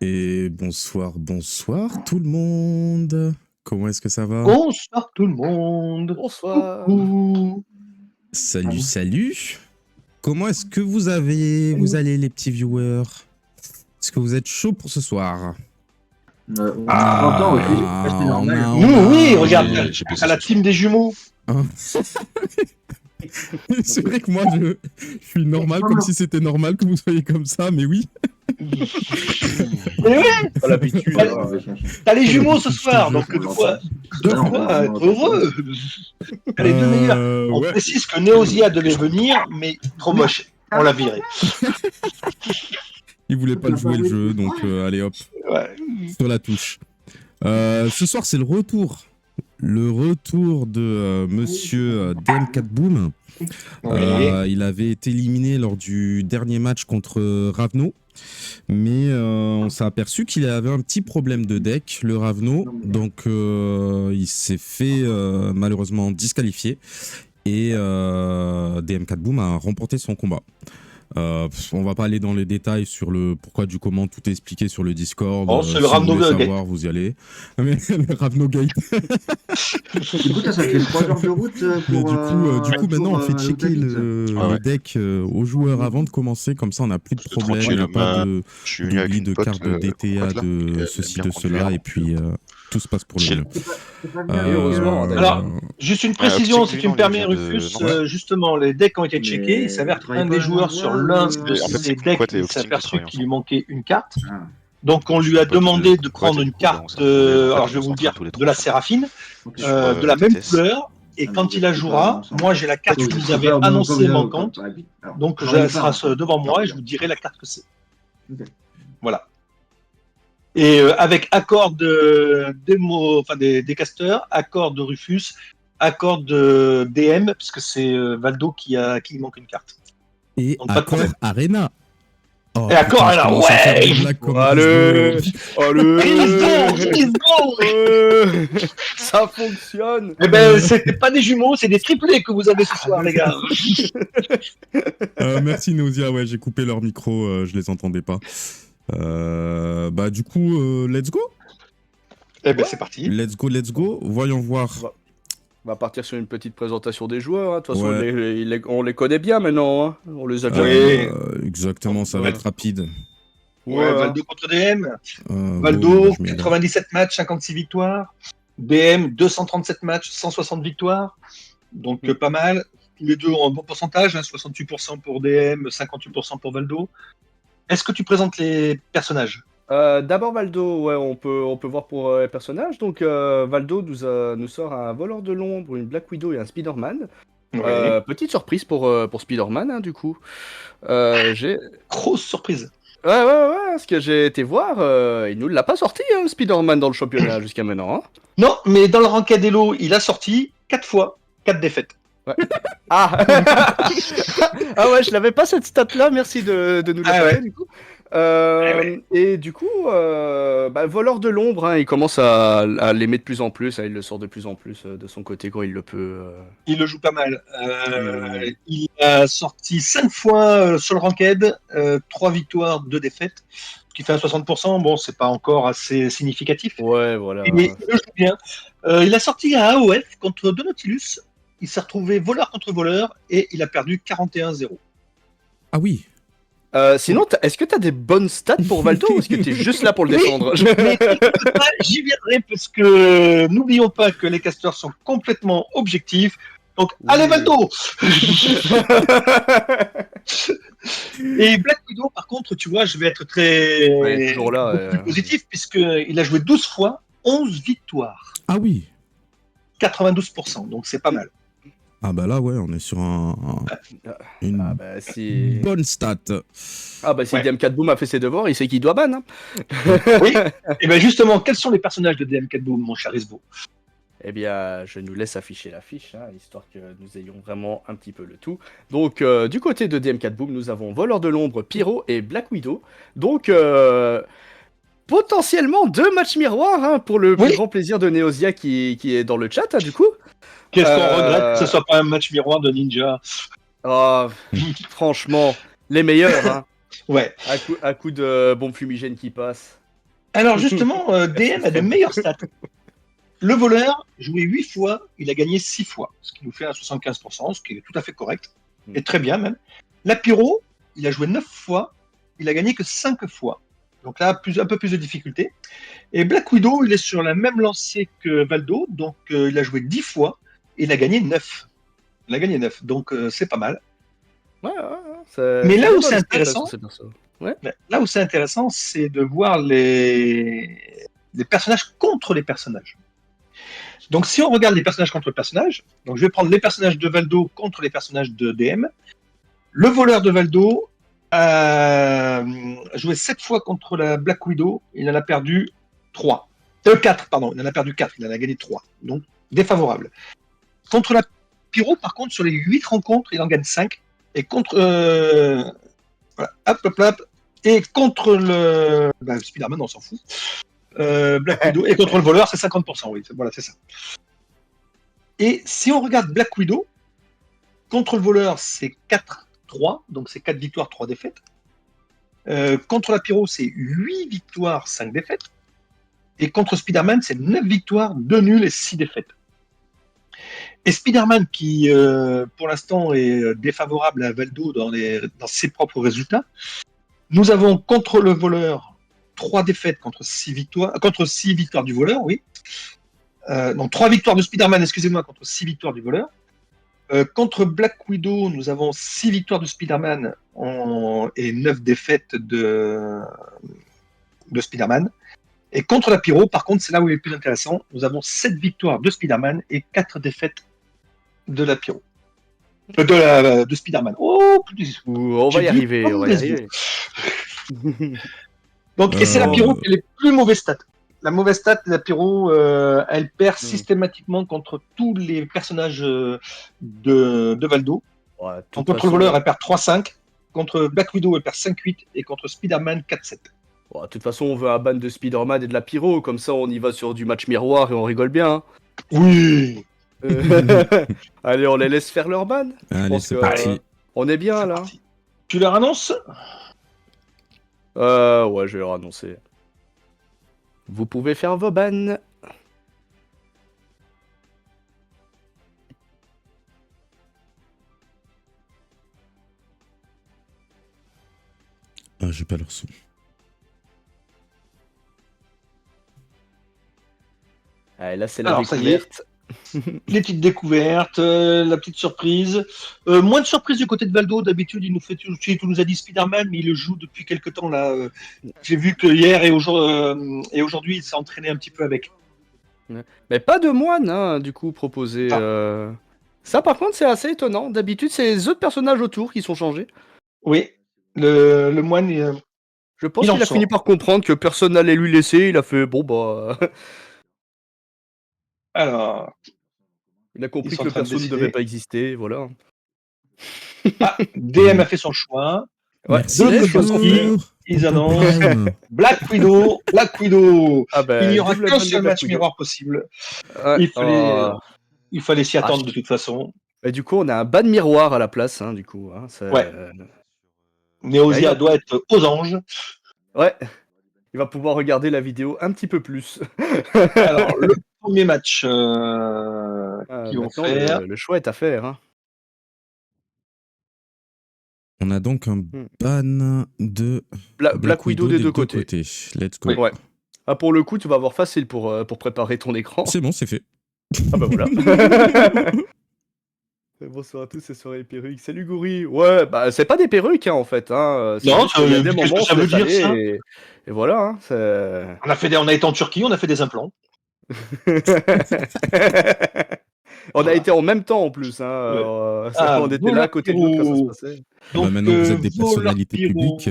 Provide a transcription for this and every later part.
Et bonsoir tout le monde. Comment est-ce que ça va? Bonsoir tout le monde. Bonsoir. Coucou. Salut. Comment est-ce que vous allez les petits viewers? Est-ce que vous êtes chauds pour ce soir? On est content aussi, c'est normal. Nous, oui, regarde, j'ai à la team des jumeaux. Hein. C'est vrai que moi je suis normal, comme si c'était normal que vous soyez comme ça, mais oui. Mais oui, Pas l'habitude. t'as les jumeaux ce soir, donc de quoi être heureux. T'as les deux meilleurs. On Ouais. précise que Neosia devait venir, mais trop moche. On l'a viré. Il voulait pas le jouer le jeu, donc allez hop, Ouais. sur la touche. Ce soir c'est le retour. Le retour de monsieur DM4 Boom. Il avait été éliminé lors du dernier match contre Ravno, mais on s'est aperçu qu'il avait un petit problème de deck, le Ravno, donc il s'est fait malheureusement disqualifier et DM4 Boom a remporté son combat. On va pas aller dans les détails sur le pourquoi du comment, tout est expliqué sur le Discord. Oh, c'est le si Ravno vous voulez Gate. savoir, vous y allez. Mais le Ravno Gate. Du coup, ça fait 3 heures de route Mais pour... du coup maintenant on fait checker le Ouais. deck aux joueurs avant de commencer, comme ça on n'a plus de Parce que problème, il tranquille, n'y a pas de Je suis venu avec d'oubli une de pote, cartes de DTA, pote là, de elle ceci, aime de bien cela, conduire, et puis tout se passe pour le chill. mieux. heureusement, Alors, juste une précision, si tu me permets, Optique Vision, Rufus, ouais. justement, les decks ont été Mais checkés. Il s'avère tu travailles qu'un des pas joueurs là-bas, sur l'un ou- de En fait, ces c'est decks, Quat et il s'est Opting qui aperçu travaillent qu'il lui manquait une carte. Ah. Donc, on Je lui suis a pote demandé de Quat, prendre et une du coup, bah, carte, on s'est retrouvés, en fait, alors je vais on vous s'est le dire, entraînés tous les de la trois. Séraphine, Ok. Sur, de la même TTS. couleur. Et quand il la jouera, moi j'ai la carte que vous avez annoncée manquante. Donc, elle sera devant moi et je vous dirai la carte que c'est. Ok. Voilà. Et avec accord des casteurs, accord de Rufus, accord de DM, puisque c'est Valdo qui manque une carte. Et Donc, pas de accord problème. Arena. Oh, Et accord, putain, je alors, commence à faire ouais. des blagues comme Allez, Let's go. ça fonctionne. Eh ben, c'était pas des jumeaux, c'est des triplés que vous avez ce soir, les gars. Merci Nausea, ouais, j'ai coupé leur micro, je les entendais pas. Bah du coup, let's go. Eh ben, c'est parti. Let's go. Voyons voir. On va partir sur une petite présentation des joueurs. Hein. De toute façon, Ouais. on les connaît bien maintenant. Hein. On les a déjà Ouais. vus. Exactement, ça va être rapide. Ouais, Valdo contre DM. Bon, Valdo, je m'y vais. 97 matchs, 56 victoires. DM, 237 matchs, 160 victoires. Donc, pas mal. Tous les deux ont un bon pourcentage, hein, 68% pour DM, 58% pour Valdo. Est-ce que tu présentes les personnages? D'abord Valdo, ouais, on peut voir pour les personnages. Donc Valdo nous sort un voleur de l'ombre, une Black Widow et un Spider-Man. Petite surprise pour Spider-Man, hein, du coup. J'ai... Grosse surprise. Ouais, parce que j'ai été voir, il nous l'a pas sorti, hein, Spider-Man dans le championnat jusqu'à maintenant. Hein. Non, mais dans le Rankadelo, il a sorti 4 fois, 4 défaites. Ouais. Ah Ah ouais, je l'avais pas cette stat-là, merci de nous la faire, du coup. Et du coup, voleur de l'ombre, hein, il commence à l'aimer de plus en plus, hein, il le sort de plus en plus de son côté quand il le peut. Il le joue pas mal. Il a sorti 5 fois sur le Ranked, 3 victoires, 2 défaites, ce qui fait un 60%. Bon, c'est pas encore assez significatif. Ouais, voilà. Mais il le joue bien. Il a sorti un AOF contre Donatilus. Il s'est retrouvé voleur contre voleur et il a perdu 41-0. Ah oui. Sinon, est-ce que tu as des bonnes stats pour Valdo ou est-ce que tu es juste là pour le défendre? Mais j'y viendrai parce que n'oublions pas que les casteurs sont complètement objectifs. Donc, allez Valdo. Et Black Widow, par contre, tu vois, je vais être très toujours là, plus positif puisqu'il a joué 12 fois, 11 victoires. Ah oui. 92%, donc c'est pas mal. Ah bah là, ouais, on est sur une si... bonne stat. Ah bah si DM4 Boom a fait ses devoirs, il sait qu'il doit ban. Hein. Oui, et bien justement, quels sont les personnages de DM4 Boom, mon cher Isbo? Eh bien, je nous laisse afficher l'affiche, hein, histoire que nous ayons vraiment un petit peu le tout. Donc, du côté de DM4 Boom, nous avons Voleur de l'Ombre, Pyro et Black Widow. Donc, potentiellement 2 matchs miroirs, hein, pour le plus grand plaisir de Neosia qui est dans le chat, hein, du coup. Qu'est-ce qu'on regrette que ce soit pas un match miroir de Ninja? Oh, franchement, les meilleurs, hein. Ouais. À coup de bombes fumigènes qui passent. Alors justement, DM a de meilleures stats. Le voleur, joué 8 fois, il a gagné 6 fois, ce qui nous fait un 75%, ce qui est tout à fait correct, et très bien même. La Pyro, il a joué 9 fois, il a gagné que 5 fois. Donc là, un peu plus de difficulté. Et Black Widow, il est sur la même lancée que Valdo, donc il a joué 10 fois, et il a gagné 9. Il a gagné 9, donc c'est pas mal. Mais là où c'est intéressant, là où c'est intéressant, c'est de voir les personnages contre les personnages. Donc si on regarde les personnages contre les personnages, donc je vais prendre les personnages de Valdo contre les personnages de DM. Le voleur de Valdo a joué 7 fois contre la Black Widow, il en a perdu 3. 4, pardon, il en a perdu 4, il en a gagné 3. Donc défavorable. Contre la Pyro, par contre, sur les 8 rencontres, il en gagne 5. Et contre voilà, hop. Et contre le Spider-Man, on s'en fout. Black Widow et contre le voleur, c'est 50%. Oui, voilà, c'est ça. Et si on regarde Black Widow, contre le voleur, c'est 4-3, donc c'est 4 victoires, 3 défaites. Contre la Pyro, c'est 8 victoires, 5 défaites. Et contre Spider-Man, c'est 9 victoires, 2 nuls et 6 défaites. Et Spider-Man, qui pour l'instant est défavorable à Valdo dans ses propres résultats, nous avons contre le voleur 3 défaites contre 6 victoires du voleur, oui. Donc 3 victoires de Spider-Man, excusez-moi, contre 6 victoires du voleur. Contre Black Widow, nous avons 6 victoires de Spider-Man et 9 défaites de Spider-Man. Et contre la Pyro, par contre, c'est là où il est le plus intéressant, nous avons 7 victoires de Spider-Man et 4 défaites de la Pyro. De Spider-Man. Oh, on va y arriver. Donc, et c'est la Pyro qui a les plus mauvais stats. La mauvaise stat, la Pyro, elle perd systématiquement contre tous les personnages de Valdo. Ouais, contre le voleur, elle perd 3-5. Contre Black Widow, elle perd 5-8. Et contre Spider-Man, 4-7. De toute façon, on veut un ban de Spider-Man et de la Pyro. Comme ça, on y va sur du match miroir et on rigole bien. Hein. Oui. Allez, on les laisse faire leur ban. Allez, c'est parti. On est bien, là. Parti. Tu leur annonces ? Ouais, je vais leur annoncer. Vous pouvez faire vos bans. Ah, j'ai pas leur son. Allez, là, c'est la découverte. Les petites découvertes, la petite surprise. Moins de surprise du côté de Valdo. D'habitude, il nous a dit Spider-Man, mais il le joue depuis quelques temps là. J'ai vu que hier et aujourd'hui, il s'est entraîné un petit peu avec. Mais pas de moine, hein, du coup, proposé. Ça, par contre, c'est assez étonnant. D'habitude, c'est les autres personnages autour qui sont changés. Oui, le moine. Je pense qu'il a fini par comprendre que personne n'allait lui laisser. Il a fait bon, bah. Alors. Il a compris que le perso ne devait pas exister, voilà. Ah, DM a fait son choix. Ouais, ils annoncent Black Widow. Il n'y aura qu'un seul match miroir possible. Il fallait s'y attendre de toute façon. Et du coup, on a un ban miroir à la place, hein, du coup. Hein, ouais. Neosia doit être aux anges. Ouais. Il va pouvoir regarder la vidéo un petit peu plus. Alors, le premier match qu'ils vont faire. Le choix est à faire. Hein. On a donc un ban de Black Widow des deux côtés. Let's go. Ouais. Ah, pour le coup, tu vas avoir facile pour préparer ton écran. C'est bon, c'est fait. Ah bah voilà. Bonsoir à tous, c'est Soirée Perruque. Salut Gouri. Ouais, bah c'est pas des perruques hein, en fait. Hein. Non, il y a des moments ça veut dire ça. Et voilà. Hein, on a été en Turquie, on a fait des implants. On a été en même temps en plus. Hein. Ouais. On était là à côté de l'autre quand ça se passait. Donc, maintenant vous êtes des personnalités publiques.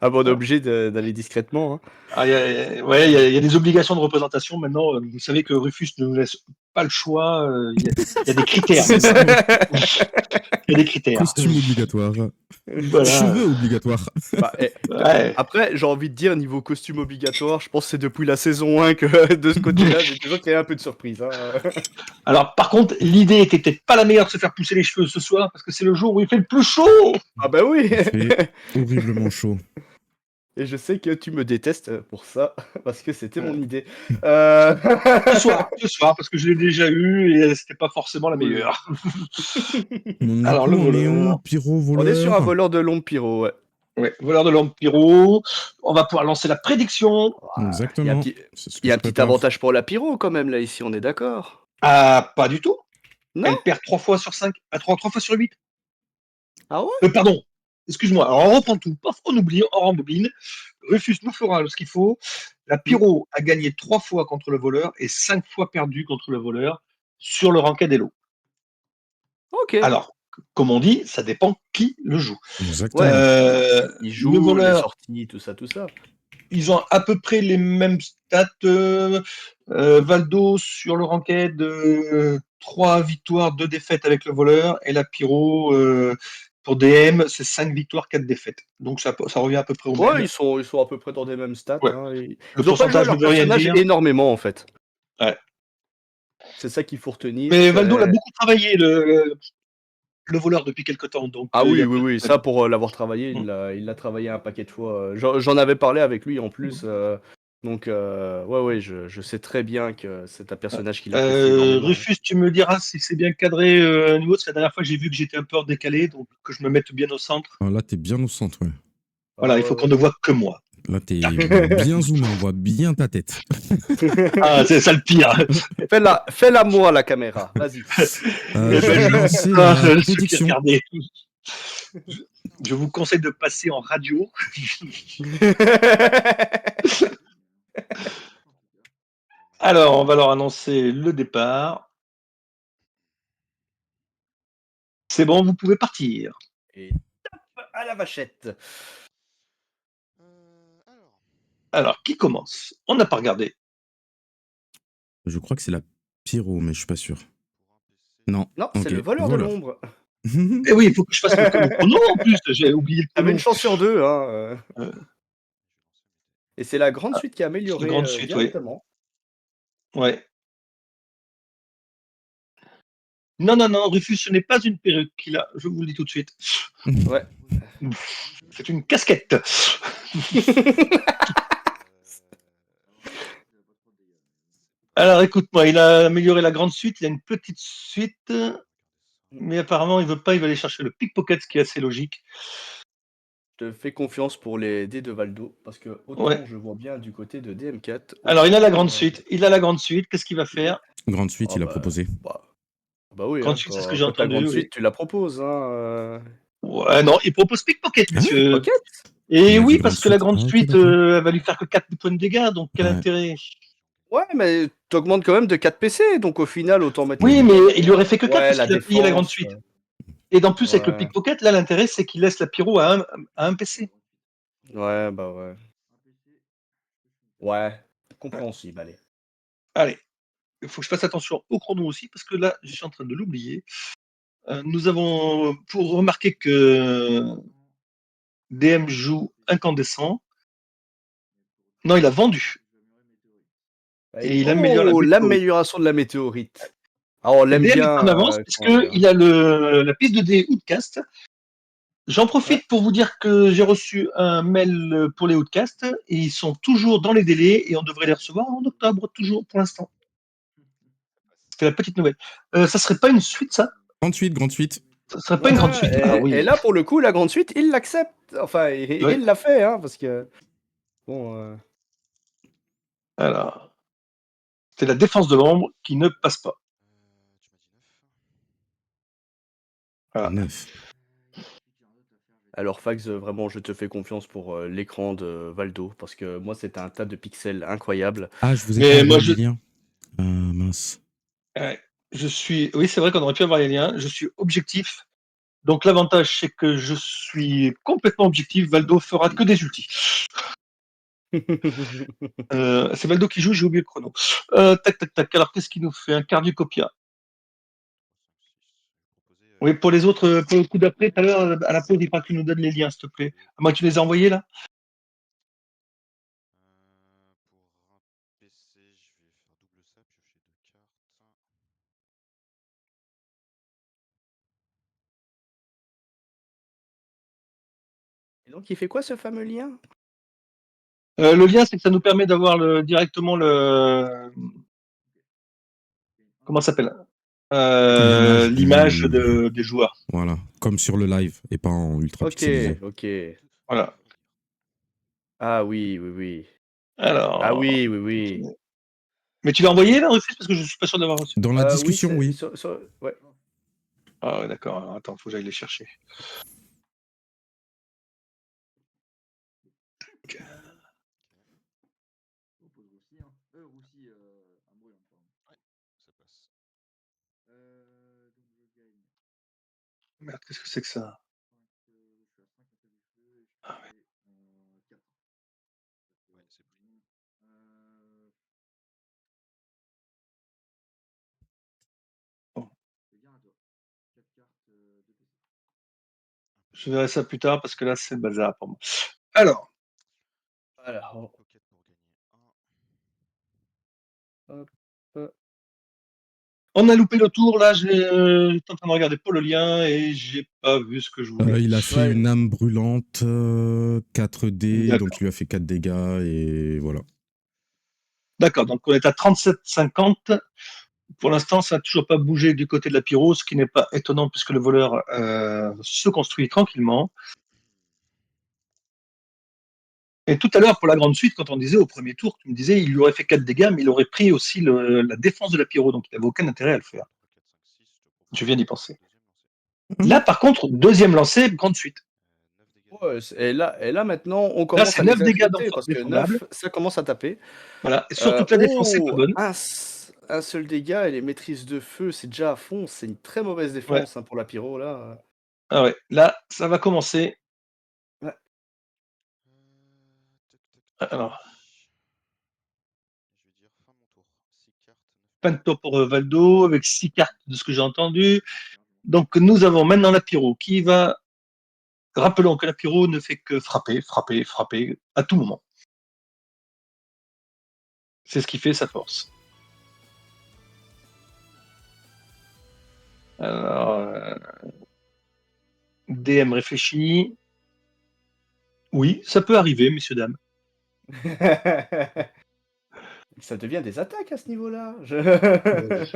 Ah bon, on est obligé d'aller discrètement. Hein. Ah, il y a des obligations de représentation maintenant. Vous savez que Rufus ne nous laisse pas le choix. Il y a des critères. Il y a des critères. Costume obligatoire. Voilà. Cheveux obligatoires. Bah, après, j'ai envie de dire, niveau costume obligatoire, je pense que c'est depuis la saison 1 que de ce côté-là, j'ai toujours qu'il y a un peu de surprise. Hein. Alors, par contre, l'idée était peut-être pas la meilleure de se faire pousser les cheveux ce soir, parce que c'est le jour où il fait le plus chaud. Ah bah oui. C'est horriblement chaud. Et je sais que tu me détestes pour ça, parce que c'était mon idée. Euh, Ce soir, parce que je l'ai déjà eu et c'était pas forcément la Oui. meilleure. Donc, Alors, du le coup, on est voleur. en pyro On est sur un voleur. voleur de l'ombre pyro, ouais. Ouais, voleur de lampe pyro. On va pouvoir lancer la prédiction. Il y a un Exactement. petit, C'est ce il que y a je un petit prépare. avantage pour la pyro quand même, là, ici, on est d'accord. Ah, pas du tout. Non? Elle perd 3 fois sur 5. À 3 fois sur 8. Ah ouais? Pardon. Excuse-moi. Alors, on reprend tout. Paf, on oublie, on rembobine. Rufus nous fera ce qu'il faut. La pyro a gagné 3 fois contre le voleur et 5 fois perdu contre le voleur sur le ranquet des lots. Ok. Alors, comme on dit, ça dépend qui le joue. Ouais, Exactement. il Le joue, les voleur, sorties, tout ça, tout ça. ils ont à peu près les mêmes stats. Valdo sur le ranked, 3 victoires, 2 défaites avec le voleur. Et la Pyro, pour DM, c'est 5 victoires, 4 défaites. Donc ça revient à peu près au Ouais, même. ils sont à peu près dans des mêmes stats. Ouais. Hein. Le Ils ont pas joué pourcentage ne leur veut rien personnage dire. énormément, en fait. Ouais. C'est ça qu'il faut retenir. Mais Valdo l'a beaucoup travaillé, le voleur, depuis quelques temps. Donc Ah il y oui, a oui, pas de oui, problème. ça pour l'avoir travaillé, il l'a travaillé un paquet de fois. J'en avais parlé avec lui en plus. Donc, ouais, ouais, je sais très bien que c'est un personnage qu'il apprécie énormément. Rufus, tu me diras si c'est bien cadré au niveau, parce que la dernière fois j'ai vu que j'étais un peu hors décalé, donc que je me mette bien au centre. Alors là, t'es bien au centre, ouais. Ah Voilà, il ouais, faut qu'on ouais. ne voit que moi. Là, t'es bien zoomé, on voit bien ta tête. Ah, c'est ça le pire. Fais-la moi, la caméra. Vas-y. Eh Je ben, vais je vous lancer la ceux qui prédiction. regardaient, je vous conseille de passer en radio. Alors, on va leur annoncer le départ. C'est bon, vous pouvez partir. Et tape à la vachette. Alors, Alors, qui commence? On n'a pas regardé. Je crois que c'est la pyro, mais je suis pas sûr. pour un PC. Non. Non, c'est Ok. le voleur de Voleur. l'ombre. Eh oui, il faut que je fasse le chrono en plus. J'ai oublié le T'avais une chrono. chance sur deux, hein. Euh, Et c'est la grande ah, suite qui a c'est une amélioré grande suite, oui. directement. Ouais. Non, non, non, Rufus, ce n'est pas une perruque qu'il a. Je vous le dis tout de suite. Ouais. C'est une casquette. Alors, écoute-moi, il a amélioré la grande suite. Il a une petite suite, mais apparemment, il veut pas. Il va aller chercher le pickpocket, ce qui est assez logique. Je te fais confiance pour les dés de Valdo, parce que Ouais. autant je vois bien du côté de DM4. Alors, il a la Autant, grande suite. Il a la grande suite. Qu'est-ce qu'il va faire? Grande suite, ah il a bah, proposé. bah, bah oui, Grande hein, suite, c'est ce que j'ai quand t'as entendu, grande oui. suite, tu la proposes. Hein, Ouais, non, il propose pickpocket, Ah ouais messieurs. Pocket? Et Il a dit oui, grande parce que la suite. grande Ah, ok, suite, d'accord. elle va lui faire que 4 points de dégâts, donc quel Ouais. intérêt? Ouais, mais t'augmentes quand même de 4 PC, donc au final, autant mettre les Oui, dégâts mais il lui derrière. aurait fait que 4 Ouais, parce la qu'il a payé la grande défense. suite. Et d'en plus, avec le Ouais, pickpocket, là, l'intérêt, c'est qu'il laisse la pyro à un PC. ouais, bah ouais. Ouais, compréhensible, allez. Allez, il faut que je fasse attention au chrono aussi, parce que là, je suis en train de l'oublier. Nous avons, pour remarquer que DM joue incandescent. Non, il a vendu. Et il améliore la Oh, météorite. l'amélioration de la météorite. Ah, on Et l'aime DM est bien, en avance, quand on vient. puisqu'il a la piste de dés Outcast. J'en Ouais. profite pour vous dire que j'ai reçu un mail pour les Outcasts, et ils sont toujours dans les délais, et on devrait les recevoir en octobre, toujours pour l'instant. C'est la petite nouvelle. Ça serait pas une suite, ça? Grande suite. Ça serait pas une grande suite? Ah Ouais, et oui. là, pour le coup, la grande suite, il l'accepte. Enfin, Oui. il l'a fait, hein, parce que. Bon. Alors, c'est la défense de l'ombre qui ne passe pas. Tu m'as dit 9. Voilà. 9. Alors, Fax, vraiment, je te fais confiance pour l'écran de Valdo, parce que moi, c'était un tas de pixels incroyable. Ah, je vous ai pas Mais moi, envoyé les liens. Mince. euh, je suis. Oui, c'est vrai qu'on aurait pu avoir les liens. Je suis objectif. Donc, l'avantage, c'est que je suis complètement objectif. Valdo fera que des ultis. C'est Valdo qui joue, j'ai oublié le chrono. Tac, tac, tac. Alors, qu'est-ce qu'il nous fait? Un cardiocopia. 3, 5, 6. Oui, pour les autres, pour le coup d'après, tout à l'heure, à la pause, il faudra que tu nous donnes les liens, s'il te plaît. À moins que tu les as envoyés, là? Pour un PC, je vais faire double ça, piocher 2 cartes. Et donc, il fait quoi, ce fameux lien? Le lien, c'est que ça nous permet d'avoir directement le. Comment ça s'appelle L'image des joueurs. Voilà, comme sur le live et pas en ultra pixelisé. Ok. Voilà. Ah oui, oui, oui. Alors. Ah oui, oui, oui. Mais tu l'as envoyé là, Rufus, parce que je suis pas sûr d'avoir reçu. Dans la discussion, oui. Ouais. Ah ouais, d'accord. Alors, attends, faut que j'aille les chercher. Ça passe. Merde, qu'est-ce que c'est que ça? Ah ouais. Ouais, c'est pris. Bon. Je verrai ça plus tard parce que là, c'est le bazar pour moi. Alors, Alors, Pocket pour gagner 1. hop, hop. on a loupé le tour. Là, j'étais en train de regarder pour le lien et j'ai pas vu ce que je voulais. Il a fait Ouais. une âme brûlante 4D, D'accord. donc tu lui as fait 4 dégâts et voilà. D'accord, donc on est à 37,50. Pour l'instant, ça n'a toujours pas bougé du côté de la pyro, ce qui n'est pas étonnant puisque le voleur se construit tranquillement. Et tout à l'heure, pour la grande suite, quand on disait au premier tour, tu me disais il lui aurait fait 4 dégâts, mais il aurait pris aussi la défense de la pyro, donc il n'avait aucun intérêt à le faire. 4, 5, 6, je te propose Je viens d'y penser. deuxième lancé. Là, par contre, deuxième lancé, grande suite. 9 dégâts. Ouais, et là, maintenant, on Là, commence c'est à 9 les dégâts inquiéter d'enfant parce que défendable. 9, ça commence à taper. Voilà, et surtout que la défense, c'est pas bonne. Un seul dégât et les maîtrises de feu, c'est déjà à fond. C'est une très mauvaise Ouais. défense pour la pyro, là. Ah ouais, là, ça va commencer. Ouais. Alors, Je vais dire fin mon tour. 6 cartes, 9 pas de tour pour Valdo, avec 6 cartes de ce que j'ai entendu. Donc, nous avons maintenant la pyro qui va. Rappelons que la pyro ne fait que frapper, frapper, frapper à tout moment. C'est ce qui fait sa force. Alors, DM réfléchit. Oui, ça peut arriver, messieurs, dames. Ça devient des attaques à ce niveau-là. Qu'est-ce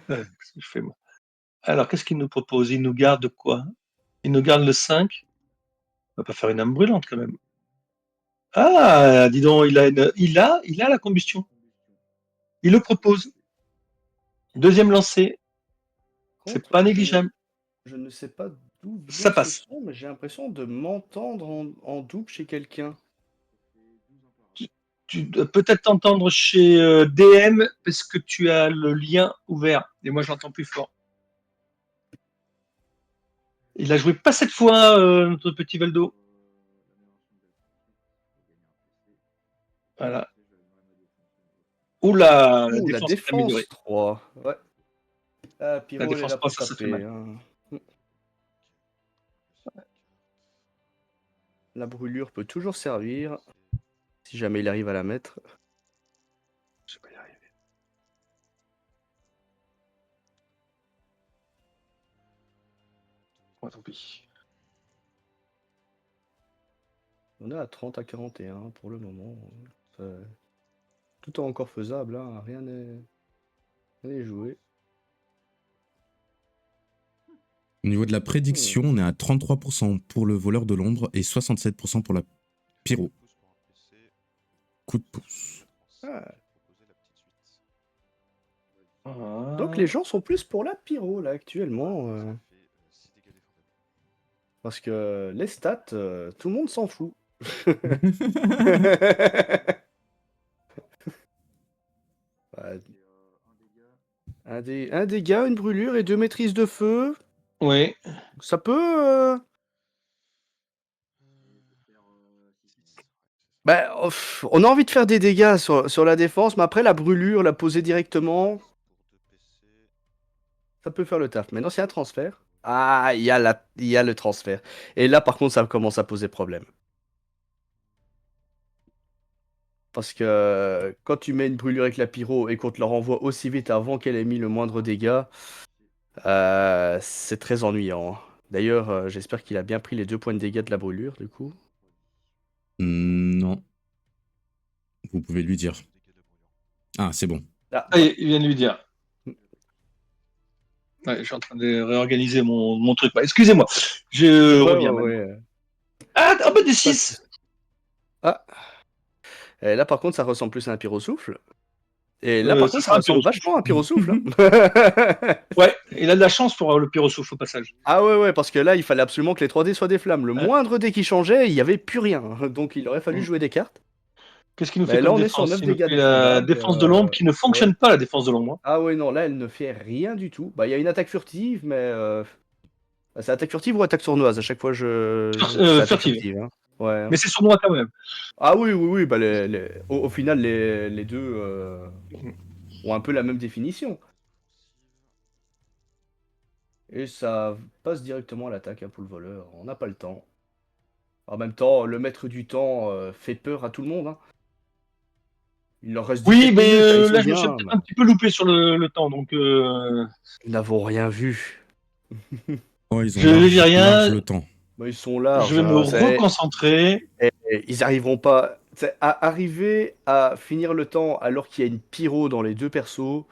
que je fais, moi? Alors, qu'est-ce qu'il nous propose? Il nous garde quoi? Il nous garde le 5. On va pas faire une âme brûlante quand même. Ah, dis donc, il a la combustion. Il le propose. Deuxième lancé. C'est Contre, pas négligeable. je ne sais pas d'où Ça vient ce passe. son, mais j'ai l'impression de m'entendre en double chez quelqu'un. Tu dois peut-être t'entendre chez DM parce que tu as le lien ouvert. Et moi, je l'entends plus fort. Il a joué pas cette fois, notre petit Valdo. Voilà. Oula, la Ouh, la défense est améliorée. défense 3. Ouais. Ah, La Pyro, elle est défense là 3, pour ça fait taper. mal. Hein. La brûlure peut toujours servir, si jamais il arrive à la mettre. Je vais pas y arriver. Bon, tant pis. On est à 30 à 41 pour le moment. Tout est encore faisable, hein. Rien n'est joué. Au niveau de la prédiction, on est à 33% pour le voleur de l'ombre et 67% pour la pyro. Coup de pouce. Ah. Ah. Donc les gens sont plus pour la pyro là actuellement. Parce que les stats, tout le monde s'en fout. Ouais. Un dégât, une brûlure et 2 maîtrises de feu. Oui. Ça peut. Bah, on a envie de faire des dégâts sur la défense, mais après la brûlure, la poser directement, ça peut faire le taf. Maintenant, c'est un transfert. Ah, il y a le transfert. Et là, par contre, ça commence à poser problème. Parce que quand tu mets une brûlure avec la pyro et qu'on te la renvoie aussi vite avant qu'elle ait mis le moindre dégât, c'est très ennuyant. D'ailleurs, j'espère qu'il a bien pris les 2 points de dégâts de la brûlure, du coup. Non. vous pouvez lui dire. Ah, c'est bon. Ah, Ah, il vient de lui dire. Ouais, je suis en train de réorganiser mon truc. Bah, excusez-moi, je ouais, reviens ouais, maintenant. ouais. Ah, bah des Pas de 6. souci. Ah. Et là, par contre, ça ressemble plus à un pyrosouffle. Et là, par Ça contre, sera ça un ressemble pyrosouffle. vachement à un pyrosouffle. Hein. Ouais, il a de la chance pour avoir le pyrosouffle au passage. Ah ouais, ouais, parce que là, il fallait absolument que les 3 dés soient des flammes. Le Ouais. moindre dé qui changeait, il n'y avait plus rien. Donc, il aurait fallu Mm. jouer des cartes. Qu'est-ce qu'il nous fait Mais là, comme on est sur défense? 9 Il nous dégâts fait la défendables. défense de l'ombre qui ne Ouais. fonctionne pas, la défense de l'ombre. Hein. Ah ouais, non, là, elle ne fait rien du tout. Bah, il y a une attaque furtive, mais c'est attaque furtive ou attaque sournoise? À chaque fois, c'est attaque Furtive. furtive. Hein. Ouais. Mais c'est sournois quand même. Ah oui, oui, oui. Bah, au final, les deux ont un peu la même définition. Et ça passe directement à l'attaque hein, pour le voleur. On n'a pas le temps. En même temps, le maître du temps fait peur à tout le monde. Hein. Il leur reste Oui, 17 mais minutes, hein, ils là, sont je me suis bien. peut-être un petit peu loupé sur le temps. Donc, Nous n'avons rien vu. Oh, ils ont je ne dis large rien. le temps. Bah, ils sont Je larges. vais me Hein, reconcentrer. ils n'arriveront pas. Arriver à finir le temps alors qu'il y a une pyro dans les deux persos.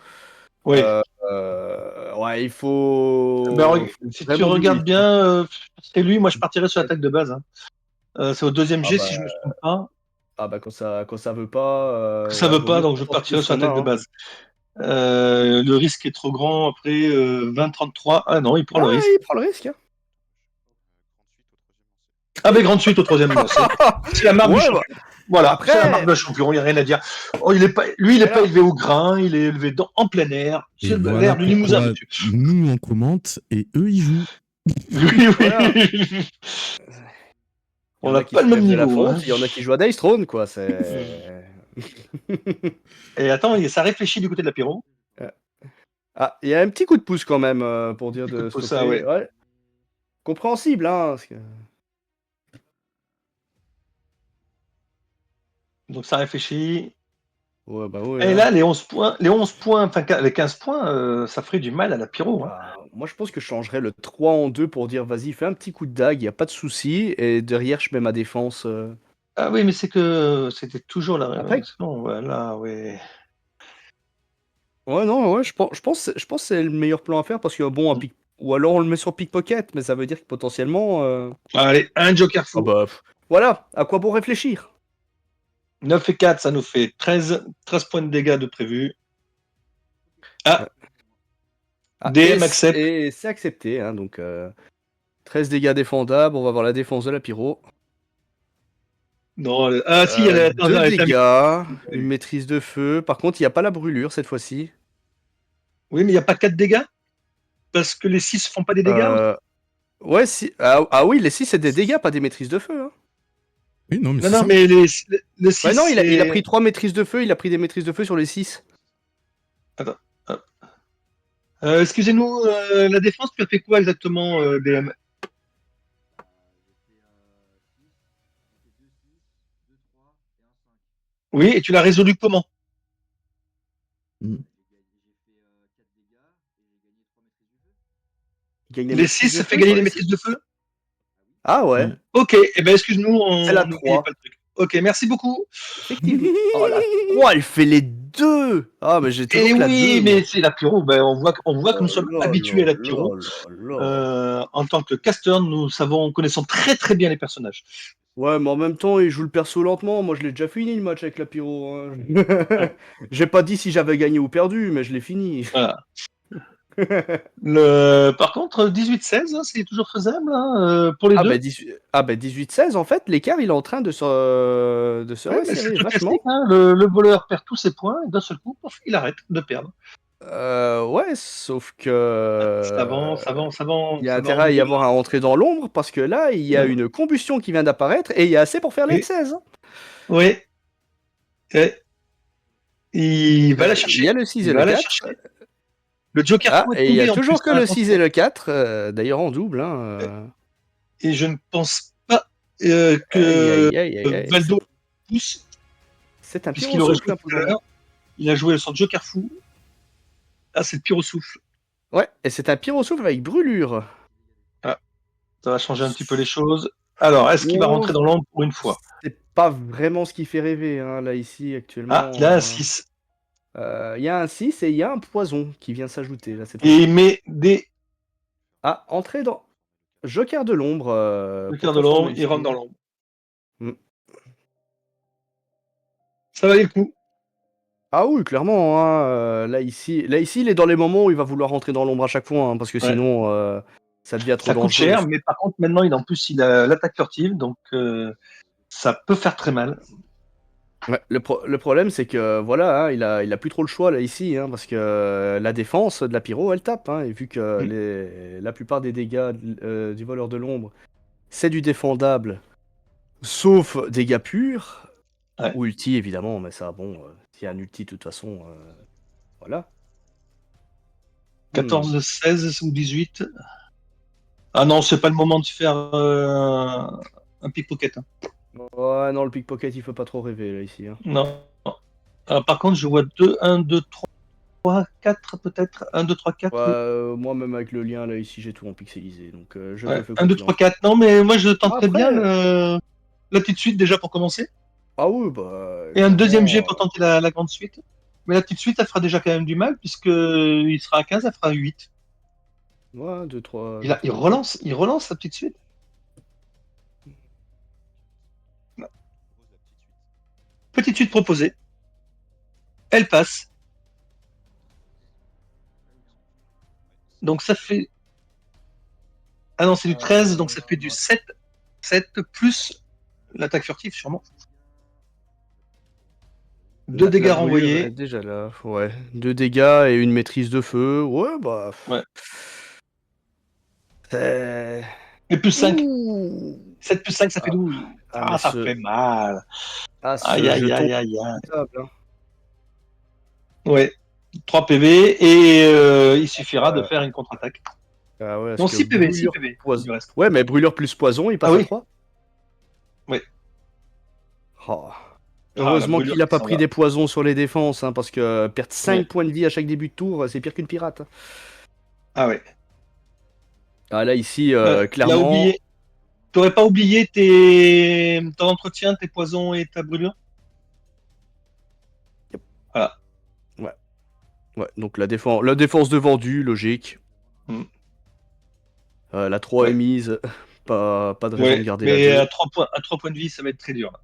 Oui. Ouais, il Ben, faut si tu vraiment du regardes wisdom. bien, c'est lui. Moi, je partirais sur l'attaque de base. Hein. C'est au deuxième Ah jet, bah, si je me trompe pas. quand ça veut pas, Ça ouais, veut vaut pas, mieux donc je concentrer tout partirais ce sur qu'on a. l'attaque de Hein. base. Le risque est trop grand. Après, 20-33. Ah non, il prend Ah, le risque. il prend le risque. Hein. Ah, mais grande suite au troisième lancé. C'est la marque du Ouais, champion. bah, Voilà, c'est la après, marque de champion, il n'y a rien à dire. Oh, il est pas, lui, il n'est pas alors, élevé au grain, il est élevé en plein air. Et C'est voilà l'air du Limousin, pourquoi monsieur. nous on commente et eux ils jouent. Oui, voilà. oui. Il y On en n'a a qui pas se le même lèvent de la niveau. fonte, Hein. il y en a qui jouent à Dice Throne, quoi. C'est. Et attends, ça réfléchit du côté de l'apéro. Ah, il y a un petit coup de pouce quand même pour dire Coup de de pouce, ça, stopper. ouais. Ouais. Compréhensible, hein. Parce que... Donc ça réfléchit. Ouais, bah ouais. Et Hein. là, les 11 points, enfin les 15 points, ça ferait du mal à l'apéro. Hein. Bah, moi, je pense que je changerais le 3 en 2 pour dire vas-y, fais un petit coup de dague, il n'y a pas de souci. Et derrière, je mets ma défense. Ah oui, mais c'est que c'était toujours la Après, non, voilà, ouais. ouais, non, ouais, je pense que c'est le meilleur plan à faire parce que bon, ou alors on le met sur pickpocket, mais ça veut dire que potentiellement. Allez, un joker Ah fou. bah, voilà, à quoi bon réfléchir? 9 et 4, ça nous fait 13 points de dégâts de prévu. Ah, Ah, DM accepte. et c'est accepté, hein, donc 13 dégâts défendables, on va voir la défense de la pyro. Non, ah si, il y a 2 la dégâts, une maîtrise de feu. Par contre, il n'y a pas la brûlure cette fois-ci. Oui, mais il n'y a pas 4 dégâts parce que les 6 font pas des dégâts aussi. Ouais, si. Ah oui, les 6 c'est des dégâts, pas des maîtrises de feu. Hein. Oui, non, mais Non, c'est non, ça. mais le 6. Ouais, non, il a pris 3 maîtrises de feu, il a pris des maîtrises de feu sur les 6. Attends. Excusez-nous, la défense, tu as fait quoi exactement, DM? Oui, et tu l'as résolu comment? Il gagne des Les 6, maîtrises de ça fait feu gagner sur des les maîtrises 6. de feu? Ah ouais, Ouais. Ok, eh ben excuse-nous, c'est la on n'oubliait 3. pas le truc. Ok, merci beaucoup. Effectivement. Oh, la 3, elle fait les deux. Ah, mais j'ai toujours Et que la oui, 2, moi. mais c'est l'apéro, ben, on voit que nous Oh sommes là habitués à là l'apéro. là là là. En tant que caster, connaissons très très bien les personnages. Ouais, mais en même temps, il joue le perso lentement. Moi, je l'ai déjà fini le match avec la pyro. Hein. Ouais. J'ai pas dit si j'avais gagné ou perdu, mais je l'ai fini. Voilà. Par contre, 18-16, hein, c'est toujours faisable pour les Ah deux. bah, 18-16, en fait, l'écart, il est en train de se Ouais, mais c'est resserrer le vachement. classique. Hein, le voleur perd tous ses points et d'un seul coup, pof, il arrête de perdre. Ouais, sauf que Ça avance, ça avance, ça avance, il y a ça va en intérêt à y bouger. avoir un rentrée dans l'ombre parce que là, il y a une combustion qui vient d'apparaître et il y a assez pour faire les Oui, 16. Hein. oui. Et il va la Il y chercher. a le 6 Il et le va la 4. chercher. Le Joker Ah, fou est et il y a tombé en plus. toujours que Hein, le 6 attention. et le 4, d'ailleurs en double. Hein, Et je ne pense pas Aïe, que aïe, aïe, aïe, aïe. Valdo pousse, C'est un puisqu'il aurait pyrosouffle joué hein, pour tout le à moment. l'heure. Il a joué son Joker fou. Ah, c'est le pyrosouffle. Ouais, et c'est un pyrosouffle avec brûlure. Ah, ça va changer un petit peu les choses. Alors, est-ce qu'il va Oh, rentrer dans l'ombre pour une fois? c'est pas vraiment ce qui fait rêver, hein, là, ici, actuellement. Ah, il a un 6. Il y a un 6 et il y a un poison qui vient s'ajouter, là, cette Et fois-ci. il met des Ah, entrer dans Joker de l'ombre le pour cœur de l'ombre, transformer le il rentre dans sbire. l'ombre. Mm. Ça valait le coup. Ah oui, clairement, hein, là, ici, il est dans les moments où il va vouloir rentrer dans l'ombre à chaque fois, hein, parce que Ouais. sinon, ça devient trop Ça coûte dangereux. cher, mais par contre, maintenant, en plus, il a l'attaque furtive, donc ça peut faire très mal. Ouais, le problème, c'est que voilà, hein, il a plus trop le choix là ici, hein, parce que la défense de la pyro, elle tape, hein, et vu que la plupart des dégâts du voleur de l'ombre, c'est du défendable, sauf dégâts purs, Ouais. ou ulti évidemment, mais ça, bon, s'il y a un ulti de toute façon, voilà. 14, 16 ou 18. Ah non, c'est pas le moment de faire un pickpocket. Hein. Ouais, non, le pickpocket, il faut pas trop rêver là ici, hein. Non. Par contre, je vois 2, 1, 2, 3, 4 peut-être. 1, 2, 3, 4. Ouais, moi même avec le lien là ici, j'ai tout en pixelisé, donc je te Ouais. fais 1, 2, 3, confiance. 4. Non, mais moi, je tenterais bien Après, la petite suite déjà pour commencer. ah oui, bah, Et un deuxième jet clairement. pour tenter la grande suite. Mais la petite suite, elle fera déjà quand même du mal, puisque il sera à 15, elle fera 8. Ouais, 2, 3, Il relance la petite suite. Petite suite proposée. Elle passe. Donc ça fait. Ah non, c'est du 13, donc ça fait du 7. 7 plus l'attaque furtive, sûrement. 2 dégâts La brûlure est renvoyés. déjà là, ouais. 2 dégâts et une maîtrise de feu, ouais, bah. Ouais. C'est. Et plus 5. Ouh. 7 plus 5, ça fait Ah, 12. ah, mais Ah, ça fait mal. Aïe, ce aïe, jeton aïe, aïe, aïe. est table, hein. Ouais. 3 PV et il suffira de faire une contre-attaque. Ah ouais, parce Non, que 6 PV, 6 brûlure PV, poison. du reste. Ouais, mais brûlure plus poison, il Ah passe à oui. 3. Ouais. Oh. Ah, la Heureusement brûlure qu'il a qui pas s'en pris va. des poisons sur les défenses, hein, parce que perdre 5 Ouais. points de vie à chaque début de tour, c'est pire qu'une pirate, hein. Ah ouais. Ah là, ici, Il a clairement. oublié. T'aurais pas oublié ton entretien, tes poisons et ta brûlure? Voilà. Ouais. Ouais, donc la défense de vendu, logique. Mm. La 3 est Ouais. mise, pas de raison de Ouais. garder la Mais 2. à 3 points de vie, ça va être très dur. Là.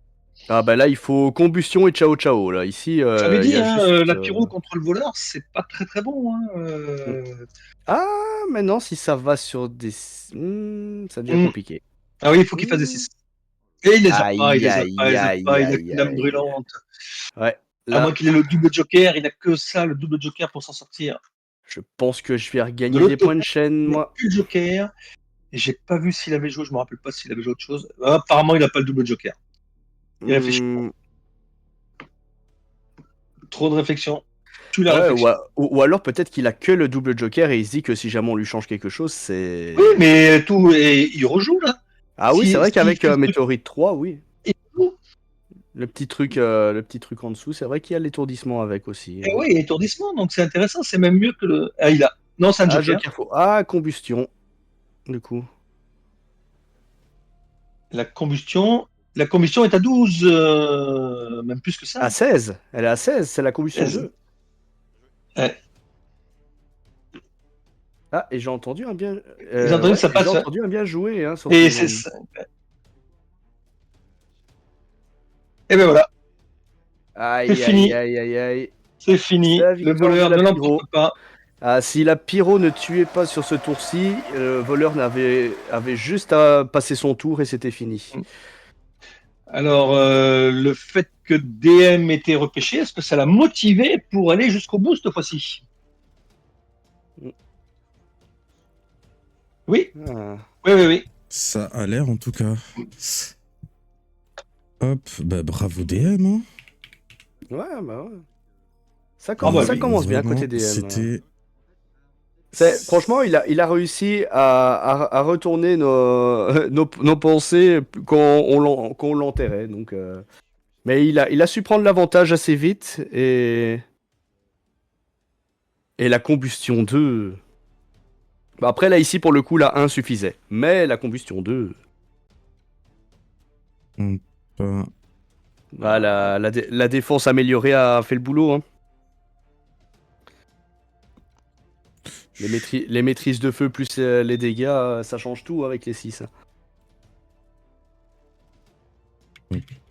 Ah bah là, il faut combustion et ciao ciao, là. Ici, J'avais il y dit, a hein, juste... la pyro contre le voleur, c'est pas très très bon. Hein, Mm. Ah, maintenant, si ça va sur des... ça devient Mm. compliqué. Ah oui, il faut qu'il fasse des Mm. 6. Et il les a pas, il Aïe, les a pas, aïe, il les a aïe, pas, il a aïe, qu'une âme aïe. brûlante. Ouais, À moins là, qu'il ait le double joker, il a que ça, le double joker pour s'en sortir. je pense que je vais De regagner des l'autre points côté, de chaîne, il n'a moi. que le joker. Et j'ai pas vu s'il avait joué, je me rappelle pas s'il avait joué autre chose. Apparemment, il a pas le double joker. Il réfléchit. Hmm, Trop de réflexion. Tu la ouais, réflexion. ou alors peut-être qu'il a que le double joker et il se dit que si jamais on lui change quelque chose, Oui, c'est... mais tout, et il rejoue là. Ah oui, c'est Si, vrai s'il qu'avec fait le truc, Météorite 3, oui. il joue. Le petit truc en dessous, c'est vrai qu'il y a l'étourdissement avec aussi, Et hein. oui, étourdissement, donc c'est intéressant, c'est même mieux que le. Ah, il a. Non, c'est un Ah, joker. joker faux. Ah, combustion, du coup. La combustion. La combustion est à 12, même plus que ça. À 16. Elle est à 16, c'est la combustion 16. 2. Ouais. Ah, et j'ai entendu un bien... J'ai entendu que ouais, ça j'ai passe. entendu un bien joué, hein, sur Et ton c'est ennemi. ça. Et ben voilà, c'est Aïe, aïe, fini. aïe, aïe, aïe. C'est C'est fini. la Le victoire de voleur la ne l'emporte pyro. pas. Ah, si la pyro ne tuait pas sur ce tour-ci, le voleur avait juste à passer son tour et c'était fini. Alors, le fait que DM était repêché, est-ce que ça l'a motivé pour aller jusqu'au bout cette fois-ci? Oui, Ah. oui, oui, oui. Ça a l'air en tout cas. Hop, bah bravo DM. Hein. Ouais, bah ouais. Ça, Ah bah ça oui, commence bien Vraiment, côté DM, hein. c'était. Franchement, il a réussi à retourner nos pensées quand qu'on l'enterrait. Donc, mais il a su prendre l'avantage assez vite et la combustion 2. Bah après, là, ici, pour le coup, la 1 suffisait. Mais la combustion 2. Hop. Ah, la défense améliorée a fait le boulot. Hein. Les maîtrises de feu plus les dégâts, ça change tout avec les 6.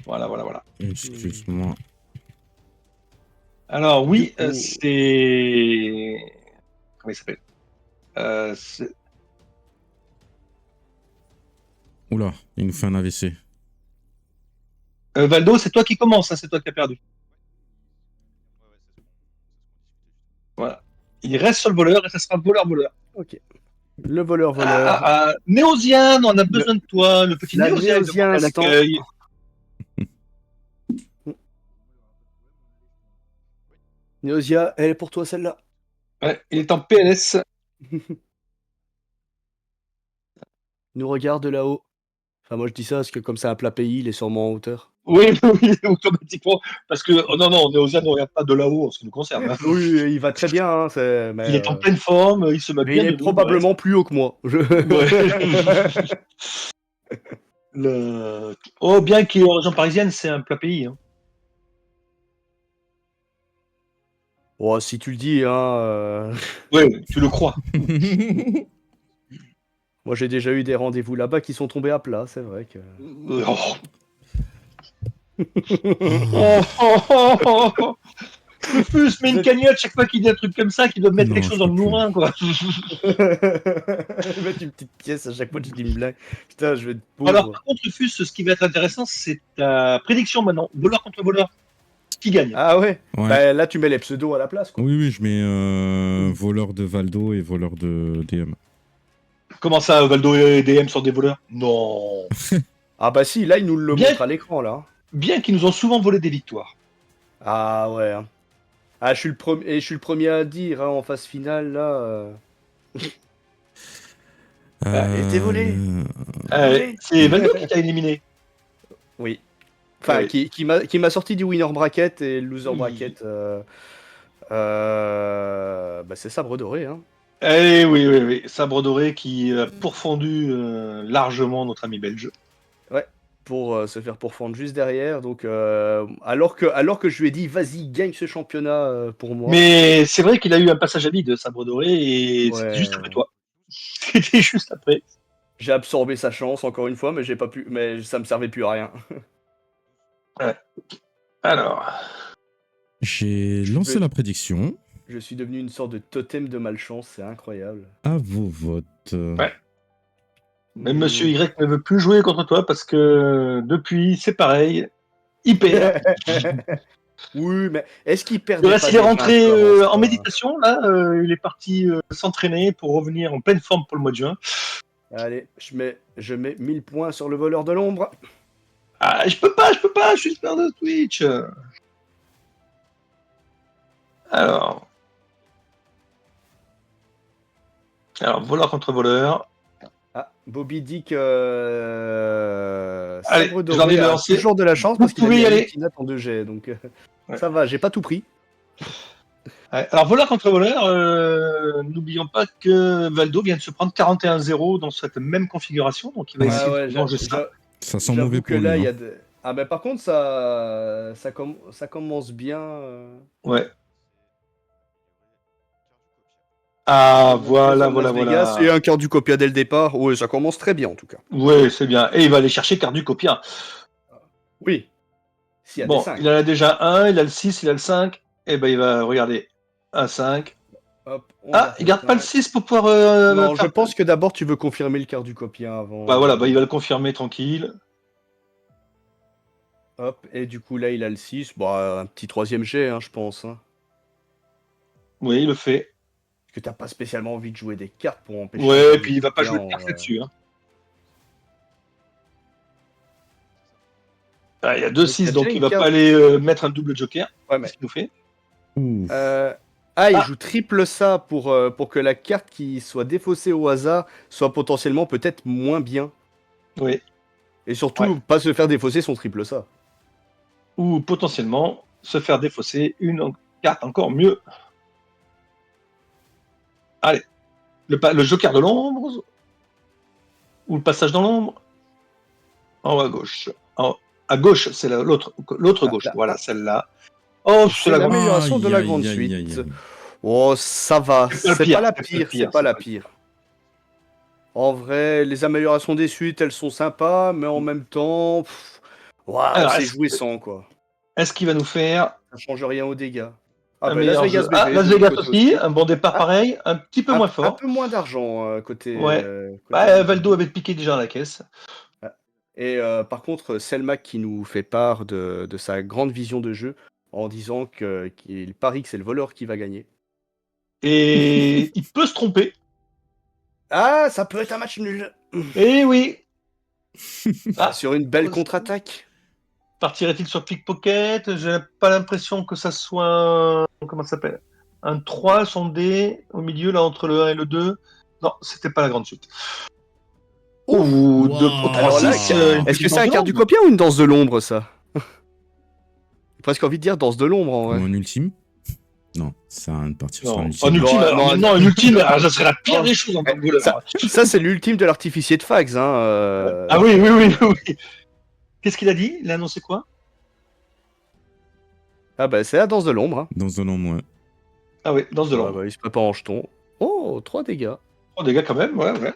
Voilà. Excuse-moi. Alors oui, Du coup- c'est... Comment il s'appelle c'est- Oula, il nous fait un AVC. Valdo, c'est toi qui commence, hein, c'est toi qui as perdu. Ouais, c'est ce qu'on discutait. Voilà. Il reste sur le voleur et ça sera voleur-voleur. Ok. Le voleur-voleur. Néosiane, on a besoin de toi. Le petit La Néosiane Néosien demande à instant. l'accueil. Neosia, elle est pour toi celle-là. Ouais, il est en PLS. Nous regarde de là-haut. Enfin, moi je dis ça parce que comme c'est un plat pays, il est sûrement en hauteur. Oui, oui, automatiquement. Parce que, oh, non, Néosiane ne regarde pas de là-haut en ce qui nous concerne. Hein. Oui, il va très bien. Hein, mais Il est en pleine forme, il se met mais bien il est debout, probablement plus haut que moi. Ouais. Oh, bien qu'il est en région parisienne, c'est un plat pays. Hein. Oh, si tu le dis, hein. Oui, tu le crois. Moi j'ai déjà eu des rendez-vous là-bas qui sont tombés à plat, c'est vrai que. Oh. Oh. Rufus met une cagnotte chaque fois qu'il dit un truc comme ça, qu'il doit mettre Non, quelque je chose dans le peux plus. mourin, quoi. Mettre une petite pièce à chaque fois que je dis une blague. Putain, je vais être pauvre. Alors, par contre, Rufus, ce qui va être intéressant, c'est ta prédiction maintenant. Voleur contre voleur. Qui gagne? Ah ouais, Ouais. Bah, là tu mets les pseudos à la place quoi. Oui, je mets voleur de Valdo et voleur de DM. Comment ça, Valdo et DM sont des voleurs? Non. Ah bah si, là il nous le Bien- montre à l'écran là. Bien qu'ils nous ont souvent volé des victoires. Ah ouais. Hein. Ah je suis le premier à le dire hein, en phase finale là. Il était volé. C'est Valdo qui t'a éliminé. Oui. Enfin, Ouais. qui m'a sorti du winner bracket et le loser Oui. bracket. Bah c'est Sabre Doré. Hein. Eh oui. Sabre doré qui a pourfendu largement notre ami belge. Pour se faire pourfendre juste derrière. Donc, alors que je lui ai dit, vas-y, gagne ce championnat pour moi. Mais c'est vrai qu'il a eu un passage à vide, Sabre doré, et c'était Ouais. juste après toi. C'était juste après. J'ai absorbé sa chance encore une fois, mais j'ai pas pu, mais ça me servait plus à rien. Alors, J'ai lancé la prédiction. Je suis devenu une sorte de totem de malchance, c'est incroyable. À vos votes. Ouais. même Monsieur Y ne veut plus jouer contre toi parce que depuis, c'est pareil. Il perd. Oui, mais est-ce qu'il perd Le reste, il est rentré en méditation, là. Il est parti s'entraîner pour revenir en pleine forme pour le mois de juin. Allez, je mets 1000 points sur le voleur de l'ombre. Ah, je peux pas, je suis star de Twitch. Alors, voleur contre voleur. Ah, Bobby Dick Allez, Sabre je leur ai Doré a lancé. toujours de la chance Vous parce qu'il a pouvez mis y un aller. Ultimate en 2G, donc Ouais. ça va, j'ai pas tout pris. Ouais, alors, voleur contre voleur, n'oublions pas que Valdo vient de se prendre 41-0 dans cette même configuration, donc il va Ouais. essayer Ouais, de venger ça. Ça sent j'avoue mauvais que pour là, lui. il y a hein. de... Ah, mais par contre, ça commence bien. Ouais. Ah, Au Las Vegas, voilà. et un quart du copia dès le départ. Ouais, ça commence très bien en tout cas. Ouais, c'est bien. Et il va aller chercher Cardupopia. Oui. S'il y a Bon, des 5. il en a déjà un, il a le 6, il a le 5. Et ben, il va regarder un 5. Hop, on Ah, il garde pas le 6 pour pouvoir Non, je faire. pense que d'abord tu veux confirmer le quart du copia avant. Bah voilà, il va le confirmer tranquille. Hop, et du coup là il a le 6. Bah, un petit troisième jet, hein, je pense. Hein. Oui, il le fait. Parce que t'as pas spécialement envie de jouer des cartes pour empêcher. Ouais, un et puis il va pas copia jouer de carte là-dessus. Hein. Ah, il y a 2 Mais 6, t'as donc déjà il une va carte. pas aller mettre un double joker. Ouais, mais. Qu'est-ce qu'il nous fait? Ouf. Il Ah. joue triple ça pour que la carte qui soit défaussée au hasard soit potentiellement peut-être moins bien. Oui. Et surtout, Ouais. pas se faire défausser son triple ça. Ou potentiellement se faire défausser une carte encore mieux. Allez, le joker de l'ombre ou le passage dans l'ombre en haut à gauche. à gauche, c'est l'autre gauche. là. Voilà, celle-là. Oh, c'est C'est la grande. l'amélioration de la Aïe, grande aïe, aïe, suite. aïe, aïe. Oh, ça va. C'est pas le C'est pire, pas la c'est pas le pire. pire, C'est pas c'est la pas le pire. En vrai, les améliorations des suites, elles sont sympas, mais en même temps, ouah, Alors, c'est joué sans, quoi. est-ce qu'il va nous faire Ça change rien aux dégâts. Ah un ben Las meilleur jeu? Vegas Ah, bébé Las de l'autre Vegas côté aussi, aussi. un bon départ Ah, pareil, un petit peu moins un fort. peu moins d'argent Ouais. côté Valdo Valdo. avait piqué déjà la caisse. Ah. Et par contre, Selmac qui nous fait part de sa grande vision de jeu en disant qu'il parie que c'est le voleur qui va gagner. Et il peut se tromper. Ah, ça peut être un match nul. Eh oui. Ah, Sur une belle contre-attaque. partirait-il sur pickpocket? J'ai pas l'impression que ça soit comment ça s'appelle? Un 3, son dé, au milieu, là, entre le 1 et le 2. Non, c'était pas la grande suite. Ouf. Ouh, Wow. 2 Alors 3, là, 6. est-ce que c'est un quart du copien ou une danse de l'ombre, ça? J'ai presque envie de dire danse de l'ombre, en Ou vrai. un ultime? Non, ça a de partir sur un Non, ultime. un ultime, Non, alors, non, maintenant, un ultime, ça serait la pire des choses en tant que voleur. Ça, c'est l'ultime de l'artificier de Fax. Hein, Ah oui, oui, oui, oui. Qu'est-ce qu'il a dit? Il a annoncé quoi? Ah bah c'est la danse de l'ombre. Hein. Dans un an moins. Ah oui, danse de Ouais, l'ombre. bah, il se prépare en jeton. Oh, 3 dégâts. Oh, des gars, quand même, ouais, ouais.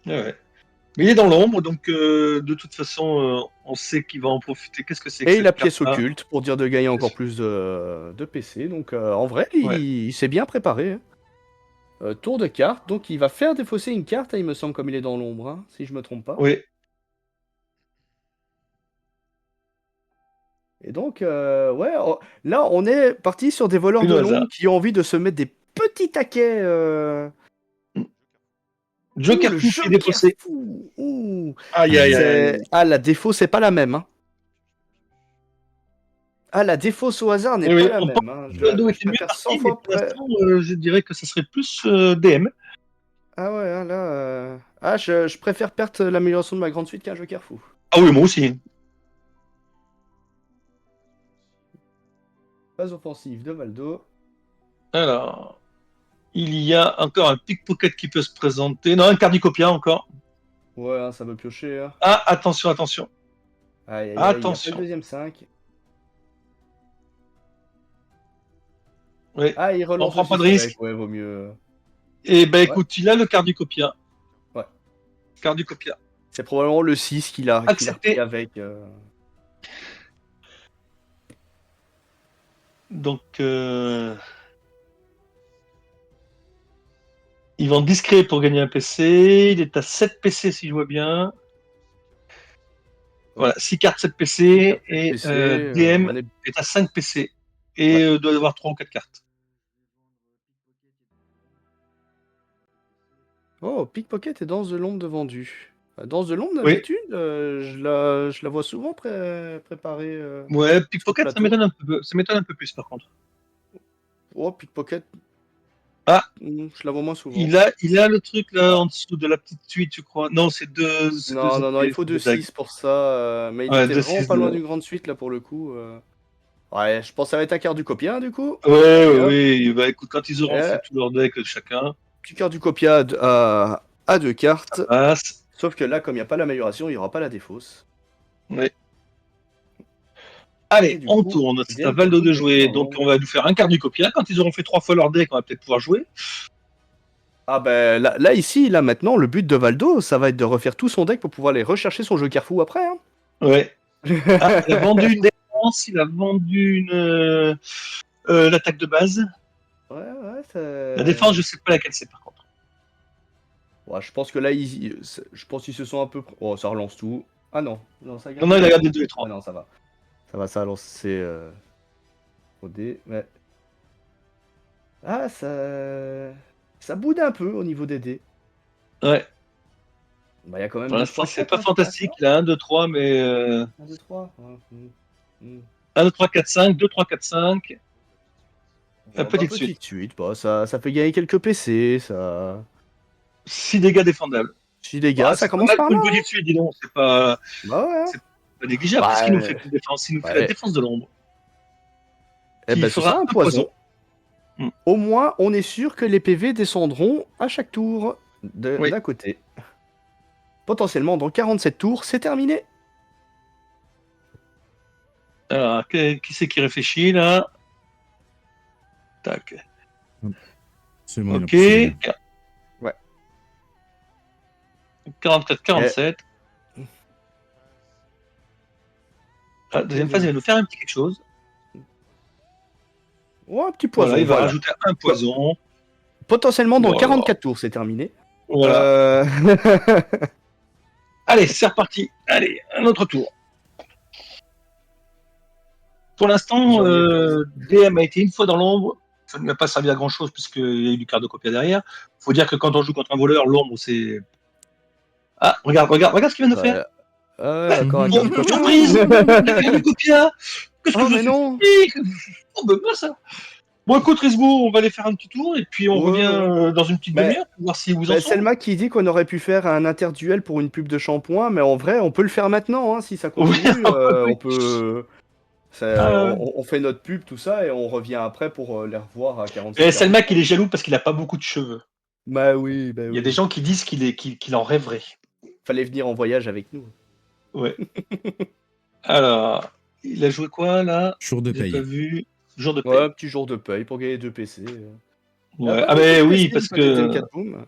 Ouais, ouais. Mais il est dans l'ombre, donc de toute façon, on sait qu'il va en profiter. Qu'est-ce que c'est que Et cette la pièce carte-là? occulte pour dire de gagner encore plus de PC. Donc en vrai, il s'est bien préparé. Hein. Tour de carte. Donc il va faire défausser une carte, il me semble, comme il est dans l'ombre, hein, si je me trompe pas. Oui. Et donc, ouais, là, on est parti sur des voleurs Une de au hasard. l'ombre qui ont envie de se mettre des petits taquets. Joker le fou qui est défaussé. fou. Ouh. Aïe, aïe, aïe. Ah, la défausse, c'est pas la même. Hein. Ah, la défausse au hasard n'est Oui, pas la on même. Hein. Valdo Je était mieux préfère 100 parti, mais fois pour près. l'instant, je dirais que ça serait plus DM. Ah ouais, hein, là. Ah, je préfère perdre l'amélioration de ma grande suite qu'un Joker fou. Ah oui, moi aussi. Phase offensive de Valdo. Alors, il y a encore un pickpocket qui peut se présenter. Non, un cardicopia encore. Ouais, hein, ça veut piocher. Hein. Ah, attention, attention. Aïe, aïe, aïe, il y a pas Attention. le deuxième 5. Oui. Ah, il relance On prend le pas de 6 risque. avec, ouais, vaut mieux. Et ben écoute, il a le cardicopia. Ouais. Cardicopia. C'est probablement le 6 qu'il a Accepté. repris avec. Donc, il vend discret pour gagner un PC. Il est à 7 PC si je vois bien. Voilà, 6 cartes, 7 PC. Et PC, DM on est- est à 5 PC. Et doit avoir 3 ou 4 cartes. Oh, Pickpocket et Danse de l'ombre de vendu. Danse de l'ombre, Oui. d'habitude, je la vois souvent préparée. Ouais, pickpocket, plateau. ça m'étonne un peu plus par contre. Oh, Pickpocket. Ah. Je la vois moins souvent. Il a le truc là en dessous de la petite suite, je crois. Non, c'est deux. Non, il faut 2-6 pour ça. Mais il Ouais, était 2-6 vraiment pas loin de- d'une grande suite là pour le coup. Ouais, je pense que ça va être un quart du copien du coup. Ouais, Et hop. oui. Bah écoute, quand ils auront Et- fait tout leur deck chacun, Petit quart du copia à 2 cartes. passe. Sauf que là, comme il n'y a pas l'amélioration, il n'y aura pas la défausse. Ouais. Et Allez, du on coup, tourne. C'est bien à Valdo de qu'il jouer. faut Donc dans on va nous faire un quart du copia. Quand ils auront fait 3 fois leur deck, on va peut-être pouvoir jouer. Ah ben là ici, là maintenant, le but de Valdo, ça va être de refaire tout son deck pour pouvoir aller rechercher son Joker fou après. Hein. Ouais. Ah, il a vendu une défense, il a vendu l'attaque de base. Ouais, La défense, je sais pas laquelle c'est par contre. Ouais, je pense que là, je pense qu'ils se sont un peu. Oh, ça relance tout. Ah non, ça Non, il a gardé 2 et 3. Ah non, ça va. Ça a lancé au dé. Ouais. Ah, ça boude un peu au niveau des dés. Ouais. Bah, il y a quand même Pour 2, l'instant, 3, c'est 4, pas fantastique. Il a 1, 2, 3, mais 1, 2, 3. 1, 2, 3, 4, 5, 2, 3, 4, 5. Petite suite. Suite. Bah, ça fait gagner quelques PC. Ça... 6 dégâts défendables. Si les gars, Bah, ça c'est commence pas mal par pour là. une petite suite, dis donc. C'est pas Bah ouais. c'est pas négligeable. Bah, Qu'est-ce qu'il nous fait comme défense? Il nous fait la ouais. défense de l'ombre. Eh Qui ben, c'est fera ça, un un poison. Hmm. Au moins, on est sûr que les PV descendront à chaque tour Oui. d'un côté. potentiellement dans 47 tours, c'est terminé. Alors, qui c'est qui réfléchit là? Tac. C'est bon, il a Ok. poussé. Ouais. 44, 47. La deuxième phase, il va nous faire un petit quelque chose. Ouais, un petit poison. Voilà, il va Voilà. rajouter un poison. Potentiellement dans Voilà. 44 tours, c'est terminé. Voilà. Allez, c'est reparti. Allez, un autre tour. Pour l'instant, DM a été une fois dans l'ombre. Ça ne lui a pas servi à grand chose puisqu'il y a eu du cardocopia derrière. Il faut dire que quand on joue contre un voleur, l'ombre, c'est. Ah, regarde ce qu'il vient de faire. D'accord, un Mhm. cardicopia. Surprise. Cardocopia. Qu'est-ce que Oh, je mais suis non. Oh, ben, moi, ça. Bon, écoute, Risbo, on va aller faire un petit tour et puis on Ouais, revient ouais. dans une petite Mais- demi-heure pour voir si vous en Bah, sont. Selma qui dit qu'on aurait pu faire un interduel pour une pub de shampoing, mais en vrai, on peut le faire maintenant, hein, si ça continue. Oui. On peut. On fait notre pub, tout ça, et on revient après pour les revoir à 47 Et Selma, 43. il est jaloux parce qu'il a pas beaucoup de cheveux. Bah oui, bah Il y a oui. des gens qui disent qu'il en rêverait. Fallait venir en voyage avec nous. Ouais. Alors, il a joué quoi là? Jour de J'ai pas paye. vu. Jour de Ouais, paye. un petit jour de paye pour gagner 2 PC. Il y a Ouais. pas Ah, beaucoup mais de oui, PC parce du côté que. d'M4 Boom.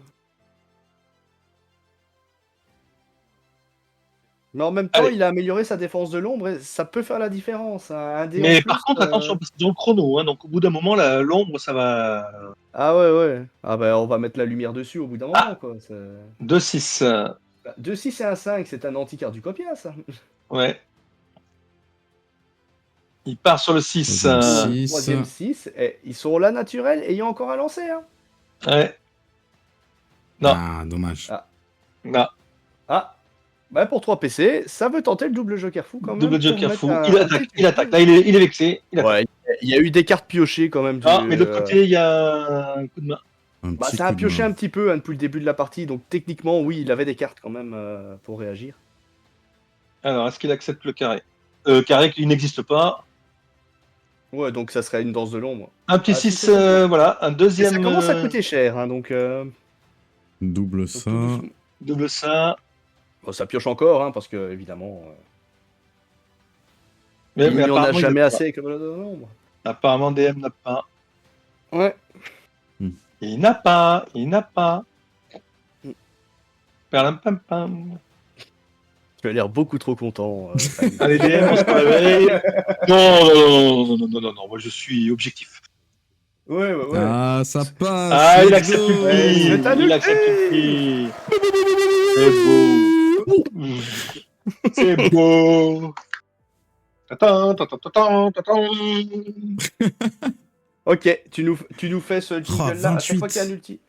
Mais en même temps, Allez. il a amélioré sa défense de l'ombre et ça peut faire la différence, hein. Un dé en Mais plus. par contre, attention, parce que dans le chrono, hein, donc au bout d'un moment, l'ombre, ça va. Ah ouais, ouais. Ah bah on va mettre la lumière dessus au bout d'un moment, Ah, quoi. 2-6. 2-6 et un 5, c'est un anti-cardicopia, ça. Ouais. Il part sur le 6. Troisième six. Troisième 6, et ils sont là naturels et il y a encore à lancer, hein. Ouais. Non. Ah, dommage. Non. Ah, bah pour 3 PC, ça veut tenter le double joker fou quand même. Double pour joker mettre fou. un- Il un attaque. petit Il attaque. ultime. Là, il est vexé. Il attaque. Ouais, il y a eu des cartes piochées quand même. Ah, mais de l'autre côté, il y a un coup de main. Un Bah, petit ça a coup de pioché main. un petit peu, hein, depuis le début de la partie, donc techniquement, oui, il avait des cartes quand même pour réagir. Alors, est-ce qu'il accepte le carré? Carré qui n'existe pas. Ouais, donc ça serait une danse de l'ombre. Un petit Ah, si, 6, c'est ça. voilà. Un Et deuxième. ça commence à coûter cher, hein, donc Double tout ça. doucement. Double ça. Bon, ça pioche encore, hein, parce que évidemment, Mais il n'y en a apparemment, il jamais n'a assez avec le voleur de l'ombre. pas. Apparemment, DM n'a pas. Ouais. Il n'a pas. Il n'a pas. Mm. Perlam pam pam. Tu as l'air beaucoup trop content. Allez, DM, on se réveille. Non, moi je suis objectif. Ouais, ouais, ouais. Ah, ça passe. Ah, il let's accepte go. le prix. c'est un Il accepte le prix. C'est beau. C'est beau. Tatan, tatan, tatan, tatan. Ok, tu nous fais ce jingle-là à chaque fois 28. qu'il y a un ulti.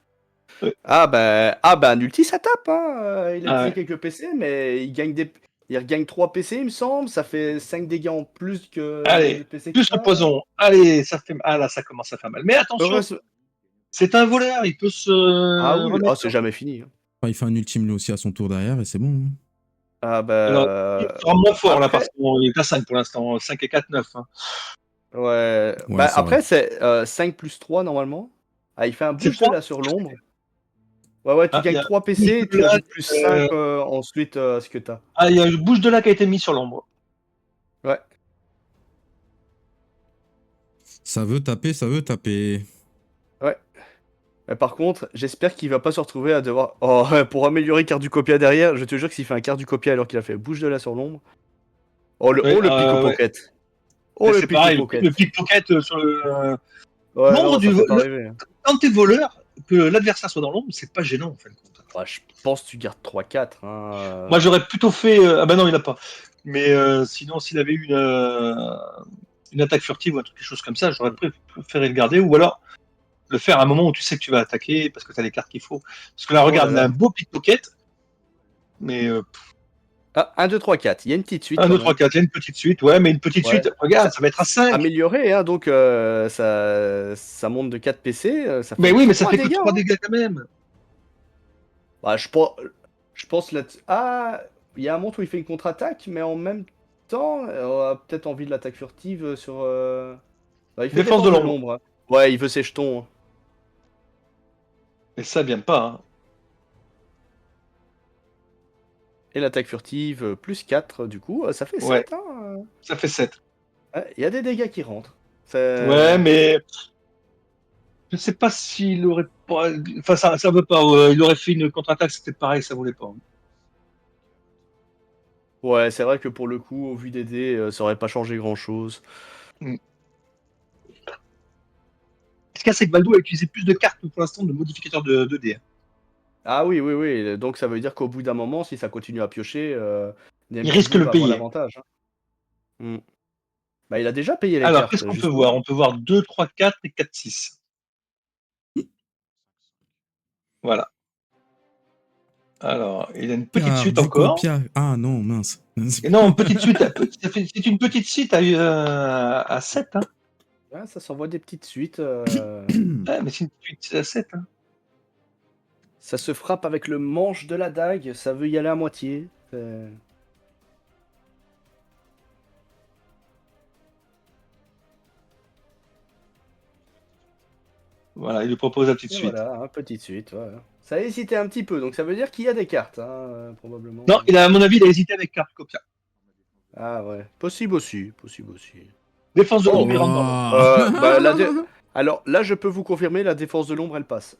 Ouais. Ah bah un ulti ça tape, hein. Il a Ah utilisé ouais. quelques PC, mais il regagne 3 PC il me semble, ça fait 5 dégâts en plus que Allez, le PC plus qu'il le a. poison. Allez, ça fait. Ah là, ça commence à faire mal. Mais attention, Heureusement- c'est un voleur, il peut se Ah oui, remettre. c'est jamais fini, hein. Enfin, il fait un ultime lui aussi à son tour derrière et c'est bon. Hein. Ah Alors, il sera moins fort là, après- parce qu'il est à 5 pour l'instant. 5 et 4, 9. Hein. ouais. Ouais, Bah c'est après vrai. c'est 5 plus 3 normalement. Ah, il fait un C'est boost de trois là sur l'ombre. Ouais, tu Ah, il y gagnes a 3 PC et boost de tu lac, ajoutes plus 5 ensuite ce que t'as. Ah, il y a une bouche de lac qui a été mise sur l'ombre. Ouais. Ça veut taper, ça veut taper. Ouais. Mais par contre, j'espère qu'il va pas se retrouver à devoir. Oh, pour améliorer Carducopia derrière, je te jure que s'il fait un Carducopia alors qu'il a fait bouge de là sur l'ombre. Oh le, Ouais, oh, le pico ouais. pocket. Oh Mais le c'est pico pareil, pocket. le pickpocket sur le. Ouais, L'ombre non, du ça fait pas le- rêver. Quand t'es voleur, que l'adversaire soit dans l'ombre, c'est pas gênant en fin de compte. Ouais, je pense que tu gardes 3-4. Hein. Moi j'aurais plutôt fait. Ah bah non, il a pas. Mais sinon, s'il avait eu une attaque furtive ou quelque chose comme ça, j'aurais préféré le garder. Ou alors le faire à un moment où tu sais que tu vas attaquer parce que t'as les cartes qu'il faut. Parce que là, regarde, Oh il là a là. un beau pickpocket. Mais Ah, 1, 2, 3, 4. Il y a une petite suite. 1, quand 2, même. 3, 4, il y a une petite suite. Ouais, mais une petite Ouais. suite, regarde, ça va être à 5. Amélioré, hein, donc ça monte de 4 PC. Ça fait Mais oui, mais ça 3 fait que dégâts. 3 Hein. dégâts quand même. Bah, je pense là. Ah, il y a un montre où il fait une contre-attaque, mais en même temps, on a peut-être envie de l'attaque furtive sur. Bah, il fait Défense de l'ombre. l'ombre. Hein. Ouais, il veut ses jetons. Hein. Et ça vient pas. Hein. Et l'attaque furtive, plus 4, du coup, ça fait Ouais. 7. Hein. Ça fait 7. Il y a des dégâts qui rentrent. Ouais, mais je sais pas s'il aurait pas. Enfin, ça veut pas. Il aurait fait une contre-attaque, c'était pareil, ça voulait pas. Ouais, c'est vrai que pour le coup, au vu des dés, ça aurait pas changé grand-chose. Mm. Ce qu'il y a, c'est que Valdo a utilisé plus de cartes pour l'instant de modificateurs de dés. Ah oui, oui, oui. Donc ça veut dire qu'au bout d'un moment, si ça continue à piocher, Il DMK risque Boom le va avoir payer. l'avantage. Hein. Mm. Bah, il a déjà payé les Alors, cartes, qu'est-ce qu'on peut justement. voir? On peut voir 2, 3, 4 et 4, 6. Voilà. Alors, il a une petite Pia, suite du coup, encore. Pia. Ah non, mince. Et non, petite suite. C'est une petite suite à 7. Hein. Ouais, ça s'envoie des petites suites. Ouais, mais c'est une suite à 7. Hein. Ça se frappe avec le manche de la dague. Ça veut y aller à moitié. Voilà, il lui propose la petite Et suite. voilà, petite suite. Voilà. Ça a hésité un petit peu, donc ça veut dire qu'il y a des cartes, hein, probablement. Non, à mon avis, il a hésité avec carte copia. Ah ouais, possible aussi, possible aussi. Défense de Oh, l'ombre, il rentre dans l'ombre. bah, alors là, je peux vous confirmer, la défense de l'ombre, elle passe.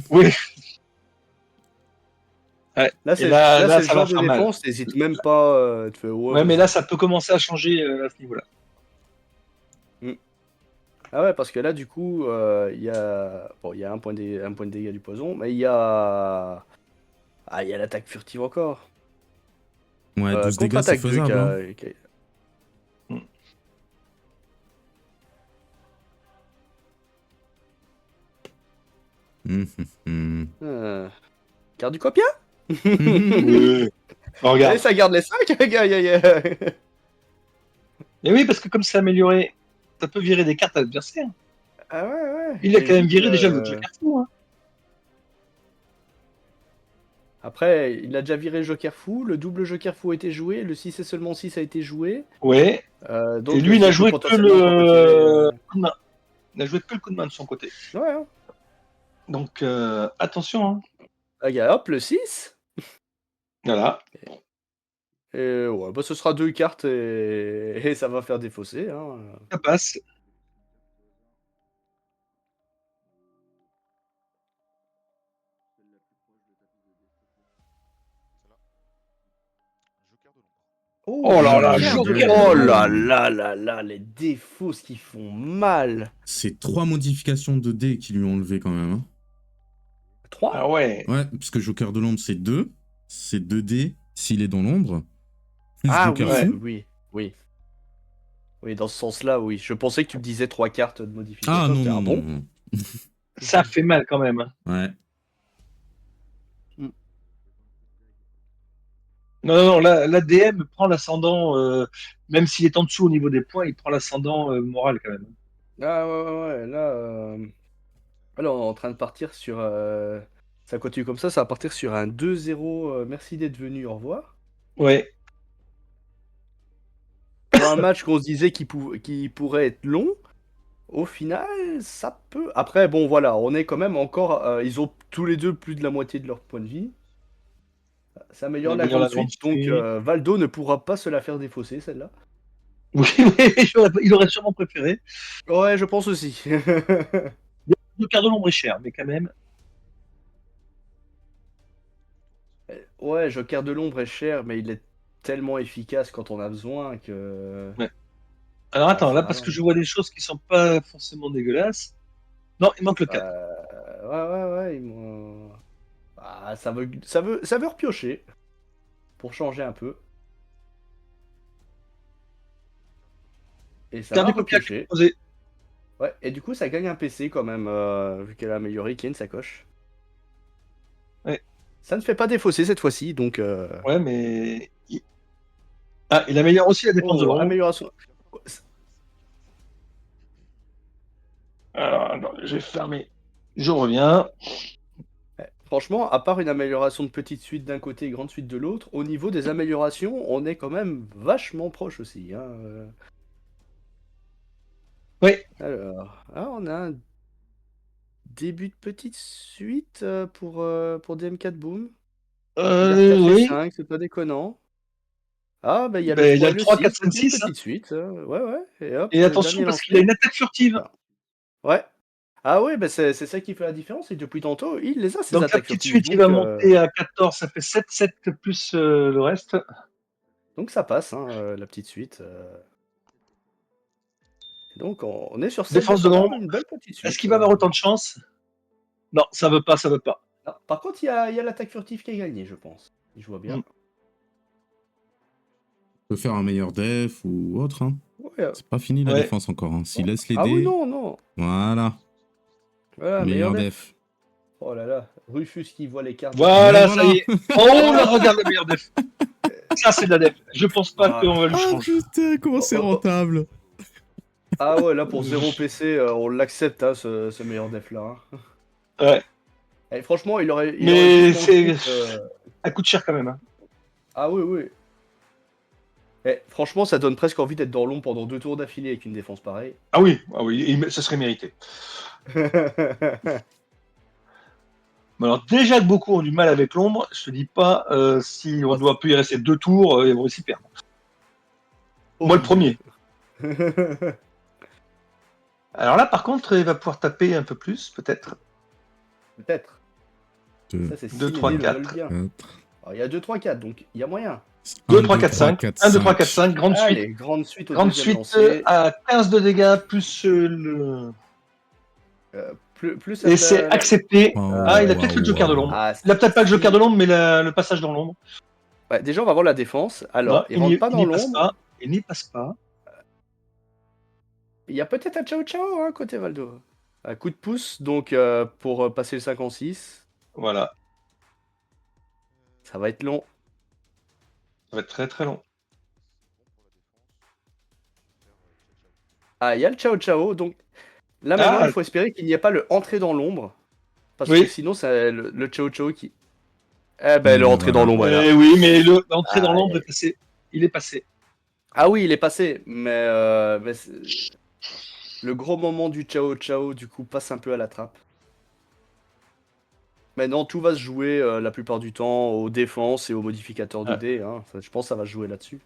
Oui. Ouais. Là, Et c'est là, le ça va genre de faire mal. défense, t'hésites même pas. Tu fais, Ouais, mais là, ça peut commencer à changer à ce niveau-là. Ah ouais, parce que là, du coup, il y a... Bon, il y a un point de dégâts du poison, mais il y a... Ah, il y a l'attaque furtive encore. Ouais, 12 dégâts, c'est Contre-attaque 2 faisable. Hein. Mm. Garde du copia. Oui. Oh, regarde. Et ça garde les 5. Et oui, parce que comme c'est amélioré, ça peut virer des cartes à l'adversaire. Ah ouais, ouais. Il a Et quand même vu viré qu'il déjà a- le Joker fou. Hein. Après, il a déjà viré le Joker fou, le double Joker fou a été joué, le 6 et seulement 6 a été joué. Ouais. Et Donc lui, il c'est n'a que joué que potentiellement on peut le retirer. coup de main. Il n'a joué que le coup de main de son côté. Ouais, hein. Donc, attention. Hein. Hop, le 6. Voilà. Et ouais, bah, ce sera 2 cartes et ça va faire défausser. Hein. Ça passe. Joker de l'ombre. Oh là là, Joker de Joker l'ombre. de Oh l'ombre. là là là là, les défauts qui font mal. C'est 3 modifications de dés qui lui ont enlevé quand même. Hein. 3. Ah ouais. Ouais, parce que Joker de l'ombre, c'est 2. C'est 2 dés s'il est dans l'ombre. Plus Ah Joker oui, fou. oui, oui. Oui, dans ce sens-là, oui. Je pensais que tu me disais 3 cartes de Ah modification. non, J'étais, non, non, bon. non. Ça fait mal quand même. Hein. Ouais. Non, non, non, là, DM prend l'ascendant, même s'il est en dessous au niveau des points, il prend l'ascendant moral quand même. Ah ouais, ouais, ouais. Là, on est en train de partir sur... Ça continue comme ça va partir sur un 2-0. Merci d'être venu, au revoir. Ouais. Pour un match qu'on se disait qui pourrait être long, au final, ça peut... Après, bon, voilà, on est quand même encore... ils ont tous les deux plus de la moitié de leur point de vie. Ça Il améliore la améliore grande la grande suite, donc suite. Valdo ne pourra pas se la faire défausser, celle-là. Oui, oui, il aurait sûrement préféré. Ouais, je pense aussi. Le quart de l'ombre est cher, mais quand même. Ouais, Joker de l'ombre est cher, mais il est tellement efficace quand on a besoin que... Ouais. Alors Ah, attends, c'est là, parce que vraiment... je vois des choses qui sont pas forcément dégueulasses. Non, il manque le 4. Ouais, ouais, ouais, ah, ça veut repiocher, pour changer un peu. Et ça Garde va du copiage repiocher. posé. Ouais, et du coup, ça gagne un PC quand même, vu qu'elle a amélioré, qu'il y a une sacoche. Ouais, Ça ne fait pas défausser cette fois-ci, donc... ouais, mais. Ah, il améliore aussi la défense de Oh, l'ombre. amélioration. Alors, attends, j'ai fermé. Je reviens. Franchement, à part une amélioration de petite suite d'un côté et grande suite de l'autre, au niveau des améliorations, on est quand même vachement proche aussi. Hein. Oui, Alors, on a un début de petite suite pour DMK Boom. Garde 4 et Oui. 5, c'est pas déconnant. Ah, bah il y a le Ben, il 3 a et le le 3, 6, 4, 5, donc il y a une 6. Hein. petite suite. Ouais, ouais. Et hop, Et attention, dernier parce qu'il a lancer. une attaque furtive. Ah, ouais. Ah ouais, bah c'est ça qui fait la différence, et depuis tantôt, il les a, ces Donc la attaques petite furtives. suite, il va monter à 14, ça fait 7, 7 plus le reste. Donc ça passe, hein, la petite suite. Et donc on est sur 7 Défense de défendants, l'ombre. une belle petite Est-ce suite. qu'il va avoir autant de chance? Non, ça veut pas, ça veut pas. Ah, par contre, il y a l'attaque furtive qui a gagné, je pense. Je vois bien. Mm. peut faire un meilleur def ou autre. Hein. Ouais, C'est pas fini la Ouais. défense encore. Hein. S'il laisse les ah oui, dés, non, non. voilà. Voilà, meilleur Meilleur def. def. Oh là là, Rufus qui voit les cartes. Voilà, Et ça voilà. y est. Oh là, regarde le meilleur def. Ça, c'est de la def. Je pense pas Ah. qu'on va le Ah changer. putain, comment c'est Oh, oh, oh. rentable. Ah ouais, là pour 0 PC, on l'accepte, hein, ce meilleur def là. Hein. Ouais. Et franchement, il aurait Mais juste c'est. manqué. Ça coûte cher quand même. Hein. Ah oui, oui. Eh, franchement, ça donne presque envie d'être dans l'ombre pendant 2 tours d'affilée avec une défense pareille. Ah oui, ça serait mérité. Mais alors, déjà que beaucoup ont du mal avec l'ombre, je te dis pas si on doit plus y rester 2 tours, ils vont aussi perdre. Moi, le premier. Alors là, par contre, il va pouvoir taper un peu plus, peut-être. Peut-être. 2, Ça, c'est si 2, les 3, dés le 4. veulent bien. 4. Alors, il y a 2, 3, 4, donc il y a moyen. 2, 3, 4, 5. 1, 2, 3, 4, 5. Grande suite. Allez, grande suite au Grande deuxième suite lancer. à 15 de dégâts, plus le. Plus Et c'est accepté. Oh, Ah, il a peut-être le joker de wow. l'ombre. Ah, Il a peut-être pas le si. joker de l'ombre, mais le passage dans l'ombre. Ouais, déjà, on va voir la défense. Alors, Non, il rentre pas il dans n'y passe l'ombre. pas. Il n'y passe pas. Il y a peut-être un ciao ciao hein, côté Valdo. Un coup de pouce, donc pour passer le 5 en 6. Voilà. Ça va être long. Ça va être très très long. Ah, il y a le ciao ciao. Donc là maintenant, Ah, il faut espérer qu'il n'y ait pas le entrer dans l'ombre. Parce que oui. sinon, c'est le ciao ciao qui. Eh ben, le entrer dans Voilà. l'ombre est là. Oui, mais l'entrée dans Aïe, l'ombre est aïe. passé. Il est passé. Ah oui, il est passé. Mais le gros moment du ciao ciao, du coup, passe un peu à la trappe. Maintenant, tout va se jouer la plupart du temps aux défenses et aux modificateurs de Ah. dés. Hein. Je pense que ça va se jouer là-dessus.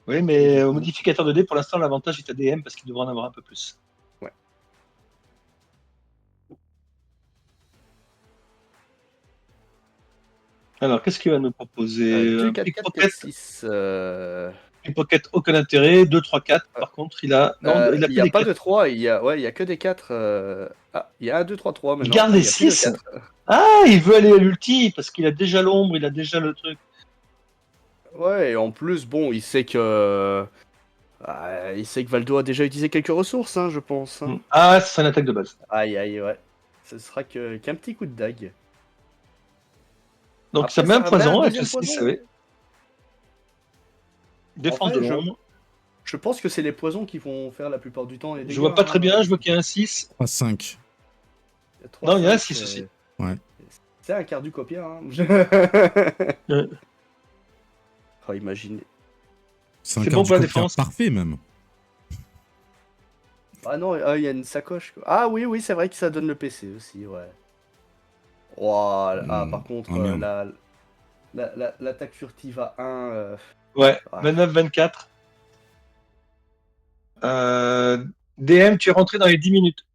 Oui, Et mais du au coup, modificateur de dés, pour l'instant, l'avantage est à DM parce qu'il devrait en avoir un peu plus. ouais. Alors, qu'est-ce qu'il va nous proposer? 2, Un 4, 4, 4, pickpocket. 6. Pickpocket, aucun intérêt. 2, 3, 4. Par contre, il a. Non, il a Il que n'y a des pas 4. de 3, il y a que des 4. Ah, il y a 1, 2, 3, 3 Il maintenant. garde Ah, il les n'y a plus de 6. 4. Ah, il veut aller à l'ulti parce qu'il a déjà l'ombre, il a déjà le truc. Ouais, et en plus, bon, il sait que Valdo a déjà utilisé quelques ressources, hein, je pense. Hein. Ah, c'est une attaque de base. Aïe, aïe, ouais. Ce sera qu'un petit coup de dague. Donc, Après, ça met un ça ramène poison avec le deuxième 6, poison. oui. Défense En de fait, l'ombre. je pense que c'est les poisons qui vont faire la plupart du temps les dégâts. Je vois pas très hein. bien, je vois qu'il y a un 6. 3, 5. Non, il y a un 3, 6 aussi. Ouais. C'est un quart du copia. Hein. Ouais. Oh, imaginez. C'est un C'est quart bon du pour la copieur défense. parfait même. Ah non, il y a une sacoche. Quoi. Ah oui, oui, c'est vrai que ça donne le PC aussi, ouais. Wow, ah, par contre, Ah, merde. l'attaque furtive à 1. Ouais, Ah. 29, 24. DM, tu es rentré dans les 10 minutes.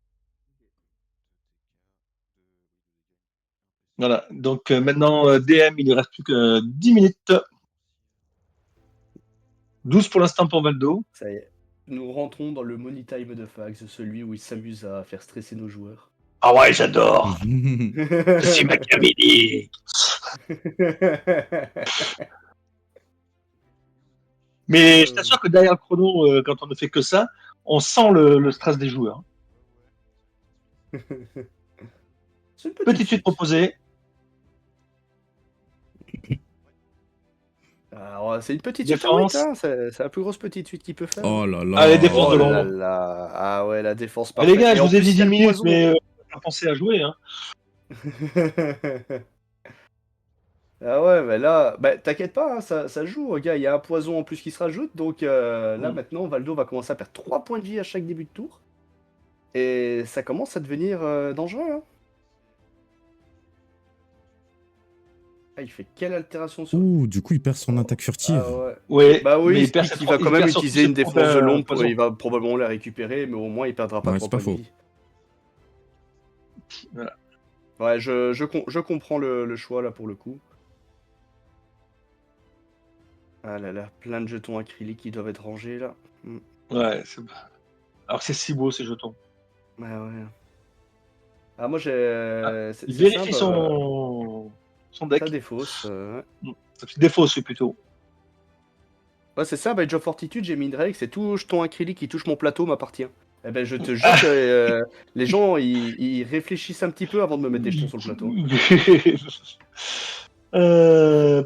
Voilà, donc maintenant, DM, il ne reste plus que 10 minutes. 12 pour l'instant pour Valdo. Ça y est. Nous rentrons dans le money time de Fax, celui où il s'amuse à faire stresser nos joueurs. Ah ouais, j'adore. Je suis machiavélique. Mais je t'assure que derrière le chrono, quand on ne fait que ça, on sent le stress des joueurs. C'est une Petite suite proposée. Alors, c'est une petite suite à Défense. 8, hein. C'est la plus grosse petite suite qu'il peut faire. Oh là là. Allez, défense Oh de là l'ombre. là. Ah ouais, la défense Ah, les parfaite. gars, Et je en vous ai plus, dit il y a 10 le minutes, poison. mais pensez à jouer. Hein. Ah ouais, mais là, bah, t'inquiète pas, hein, ça joue, gars. Il y a un poison en plus qui se rajoute. Donc là, maintenant, Valdo va commencer à perdre 3 points de vie à chaque début de tour. Et ça commence à devenir dangereux. Hein. Ah, il fait quelle altération sur... Ouh, du coup, il perd son attaque furtive. Ah ouais. Ouais, Bah oui, mais il ses va trois- quand même perd surtout utiliser ses une trois, défense de l'ombre, poisons. il va probablement la récupérer, mais au moins il perdra pas Ouais, 3 c'est pas points de faux. vie. Voilà. Ouais, je comprends le choix là pour le coup. Ah là là, plein de jetons acryliques qui doivent être rangés là. Ouais, alors que c'est si beau ces jetons. Ouais, ouais. Ah, moi j'ai. Il C'est vérifie simple, son deck. ça défausse. Ça fait défausse plutôt. Ouais, c'est ça, Age of Fortitude, j'ai mis une règle, c'est tout jeton acrylique qui touche mon plateau m'appartient. Eh ben, je te jure que les gens, ils réfléchissent un petit peu avant de me mettre des jetons sur le plateau.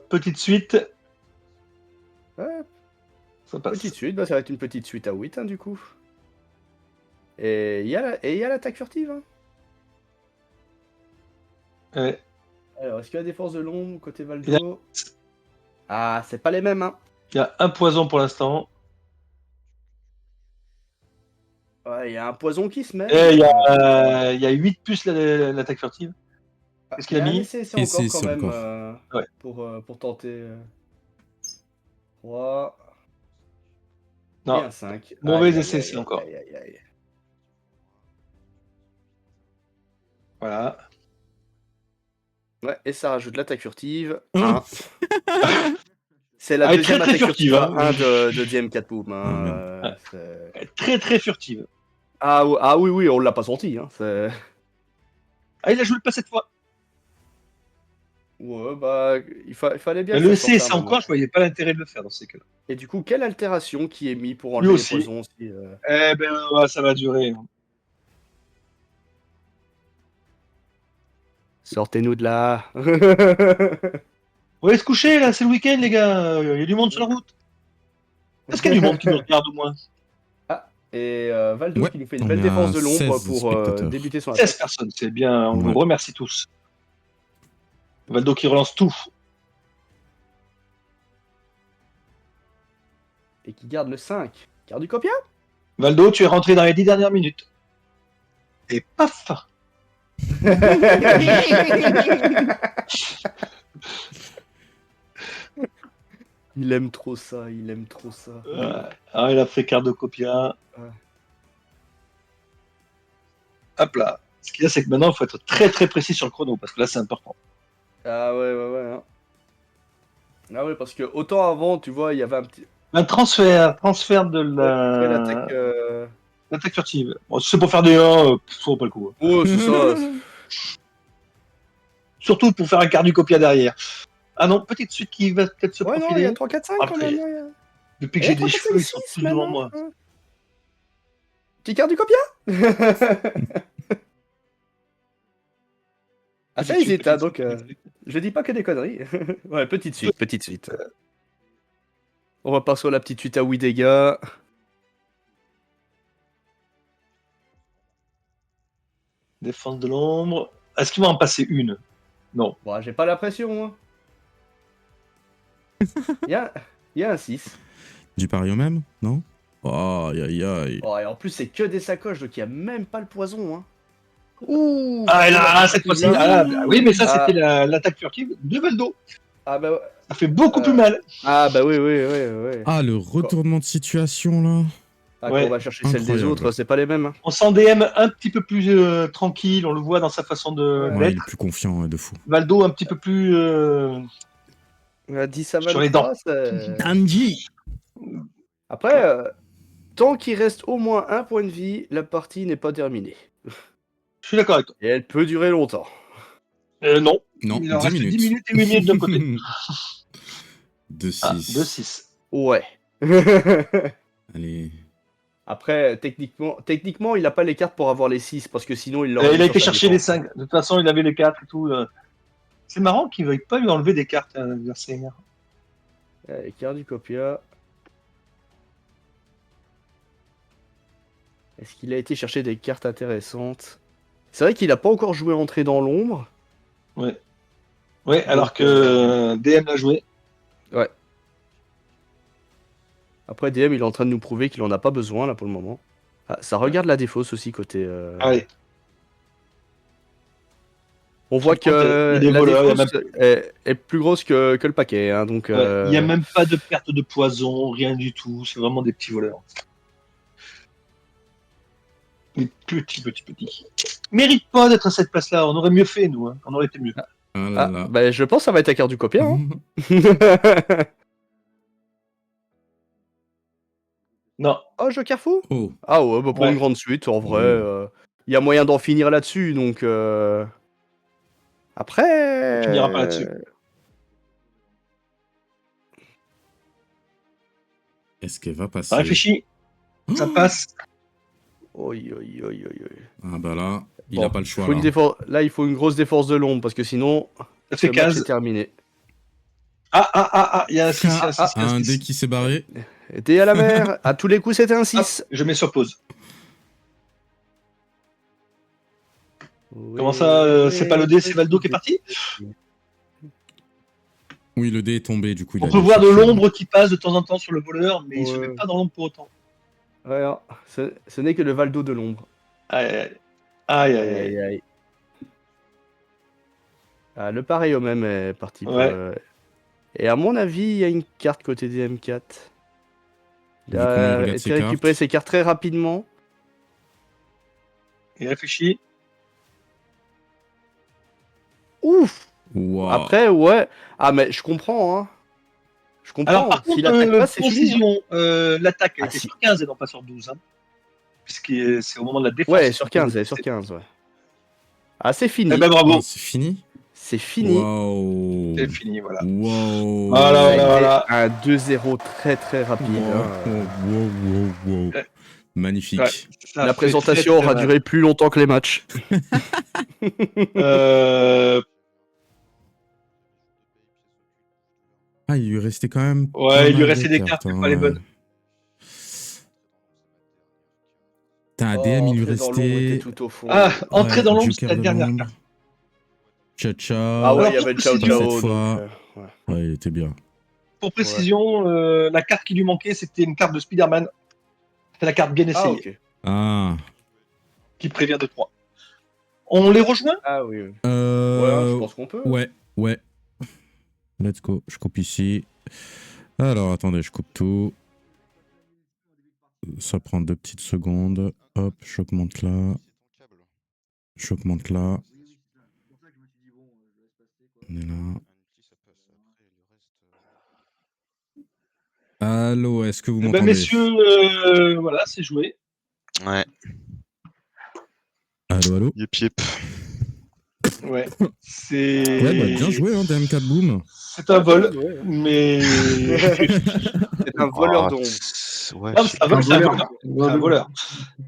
Petite suite. Ouais, Ça passe. petite suite, bah, ça va être une petite suite à 8, hein, du coup. Et il y a l'attaque furtive. Hein. Ouais. Alors, est-ce qu'il y a des forces de l'ombre côté Il y a- Valdo? Ah, c'est pas les mêmes, hein. Il y a un poison pour l'instant. Ouais, il y a un poison qui se met. Et il y a 8 puces l'attaque furtive. Qu'est-ce qu'il a Il y un mis essai Et encore c'est quand même encore. Ouais. pour tenter. 3 et Non, un 5. mauvais Aïe, aïe, essai, aïe, c'est aïe, encore. aïe, aïe, aïe. Voilà. Ouais, et ça rajoute l'attaque furtive. Hein 1. C'est la Ah, elle est deuxième très, très attaque furtive furtive, hein. 1 de DM 4 Boom. Ah, merde. Elle est très très furtive. Ah, oui, oui, on l'a pas senti. Hein. Ah, il a joué le pas cette fois. Ouais, bah, il fallait bien Mais que le ça sorte C, à un c'est moment. encore, je voyais pas l'intérêt de le faire dans ces cas-là. Et du coup, quelle altération qui est mise pour Lui enlever les aussi. poisons aussi Eh ben, ouais, ça va durer. Sortez-nous de là. On va aller se coucher là, c'est le week-end les gars. Il y a du monde sur la route. Est-ce qu'il y a du monde qui nous regarde au moins? Ah, et Valdo Ouais, qui nous fait une on belle est défense à de l'ombre 16 pour spectateurs. débuter son 16 attaque. personnes, c'est bien. On Ouais. vous remercie tous. Valdo qui relance tout. Et qui garde le 5. Garde du copia. Valdo, tu es rentré dans les 10 dernières minutes. Et paf! Il aime trop ça, il aime trop ça. Ah, il a fait Cardocopia. Ouais. Hop là. Ce qu'il y a, c'est que maintenant, il faut être très très précis sur le chrono, parce que là, c'est important. Ah ouais. Hein. Ah ouais, parce que autant avant, tu vois, il y avait un petit... Un transfert de Ouais, l'attaque... l'attaque furtive. Bon, si c'est pour faire des 1, ça vaut pas le coup. Hein. Oh, c'est ça. Surtout pour faire un Cardocopia derrière. Ah non, petite suite qui va peut-être se Ouais, non, il y a profiler. 3, 4, 5 quand Après, même. Ouais. depuis que Il y a j'ai 3, des 4, 5, cheveux, ils sont 6 tous même. devant Hein. moi. Petit quart du copia. Ah, ça Petite hésite, suite, hein, petite donc suite. je dis pas que des conneries. Ouais, petite suite. On va passer à la petite suite à 8 dégâts. Défense de l'ombre. Est-ce qu'il va en passer une? Non. Bon, j'ai pas la pression, hein. Il y a un 6. Du pari au même? Non? Aïe aïe aïe. Oh, et en plus, c'est que des sacoches, donc il y a même pas le poison, hein. Ouh! Ah, là, cette fois-ci. Ah, là, oui, mais ça, Ah. c'était l'attaque furtive de Valdo. Ah bah, Ça fait beaucoup plus mal. ah bah oui. Ah, le retournement de situation là. Ah, Ouais. quand on va chercher celle des Incroyable. autres, c'est pas les mêmes. Hein. On sent DM un petit peu plus tranquille, on le voit dans sa façon de Ouais, il d'être. est plus confiant, ouais, de fou. Valdo un petit peu plus 10 à sur les dents. 23, c'est... Andy. Après, tant qu'il reste au moins un point de vie, la partie n'est pas terminée. Je suis d'accord avec toi. Et elle peut durer longtemps. Non. Non, Il en 10 reste minutes. 10 minutes et 8 minutes d'un côté. 2-6. Ah, 2-6. Ouais. Allez. Après, techniquement, il a pas les cartes pour avoir les 6, parce que sinon, il l'aurait Il a mis été sur sa chercher les défense. 5. De toute façon, il avait les 4 et tout. C'est marrant qu'il ne veuille pas lui enlever des cartes à l'adversaire. Allez, carte du copia. Est-ce qu'il a été chercher des cartes intéressantes? C'est vrai qu'il a pas encore joué Entrée dans l'ombre. Ouais. Ouais, alors Donc, que DM l'a joué. Ouais. Après, DM, il est en train de nous prouver qu'il en a pas besoin, là, pour le moment. Ah, ça regarde la défausse aussi, côté... Allez. On voit Par contre, que il y a des la voleurs, il y a défausse est plus grosse que le paquet, hein, donc Il n'y a même pas de perte de poison, rien du tout. C'est vraiment des petits voleurs. Des petits. Mérite pas d'être à cette place-là. On aurait mieux fait, nous. Hein. On aurait été mieux. Ah là ah, là. bah, je pense que ça va être la carte du copier. Hein. Non. Oh, Joker fou. Oh. Ah ouais, bah, pour Ouais. une grande suite, en vrai, Ouais. il y a moyen d'en finir là-dessus, donc après. On finira pas là-dessus. Est-ce qu'elle va Ça passer? réfléchit. Ça passe. Oi, oi, oi, oi, oi. Ah bah là, il Bon, a pas le choix faut là. là, il faut une grosse défense de l'ombre, parce que sinon, Ça ce fait match 15. est terminé. Il y a un 6, il y a un 6, il y a Un un dé 6. qui s'est barré. Dé à la mer, à tous les coups, c'était un Hop, 6. je mets sur pause. Oui, Comment ça, c'est pas le dé, oui, c'est Valdo qui est parti? Oui, le dé est tombé, du coup il On a peut dû voir de chercher. l'ombre qui passe de temps en temps sur le voleur, mais il se met Ouais. pas dans l'ombre pour autant. Ouais, non, ce n'est que le Valdo de l'ombre. Aïe, aïe, aïe. Aïe, Aïe, aïe, aïe, aïe. Ah, le pareil au même est parti pour Ouais. Et à mon avis, il y a une carte côté DM4. Il Vu qu'on a regarde été ses récupéré cartes. ses cartes très rapidement. Il réfléchit. Ouf. Wow. Après, ouais. Ah, mais je comprends, hein. Je Alors, comprends. par contre, S'il attaque pas, c'est fini. Hein. précision, l'attaque a Ah, été si. sur 15 et non pas sur 12. Hein, puisque c'est au moment de la défense. Ouais, sur 15, elle est sur 15, ouais. Ah, c'est fini. Eh ben bravo. Ah, c'est fini? C'est fini. Waouh. C'est fini, voilà. Wow. Voilà, Ça a été voilà. un 2-0 très très rapide. Wow. Ouais. Magnifique. Ouais, ça La fait présentation très, très aura mal. duré plus longtemps que les matchs. Ah, il lui restait quand même. Ouais, il lui restait des cartes, mais pas les bonnes. T'as un DM, il lui Entrer dans l'ombre était restait. tout au fond. Ah, entrer dans l'ombre, Joker c'est la de dernière l'ombre. carte. Ciao. Ah ouais, Alors, il y avait le ciao précision, cette ciao. fois. Donc, ouais. Ouais, il était bien. pour précision, la carte qui lui manquait, c'était une carte de Spider-Man. C'est la carte bien Ah, essayée, ok. Ah. qui prévient de 3. On les rejoint? Ah oui. Ouais, je pense qu'on peut. Ouais. Let's go. Je coupe ici. Alors, attendez, je coupe tout. Ça prend 2 petites secondes. Hop, j'augmente là. J'augmente là. On est là. Allô, est-ce que vous Eh ben, m'entendez? messieurs, voilà, c'est joué. Ouais. Allô? Yep. Ouais. C'est. Ouais, bah bien joué, hein, DM4 Boom. C'est un vol, Ouais. mais. C'est un voleur d'ombre. Ouais. Non, c'est un vol, c'est un voleur. C'est un voleur.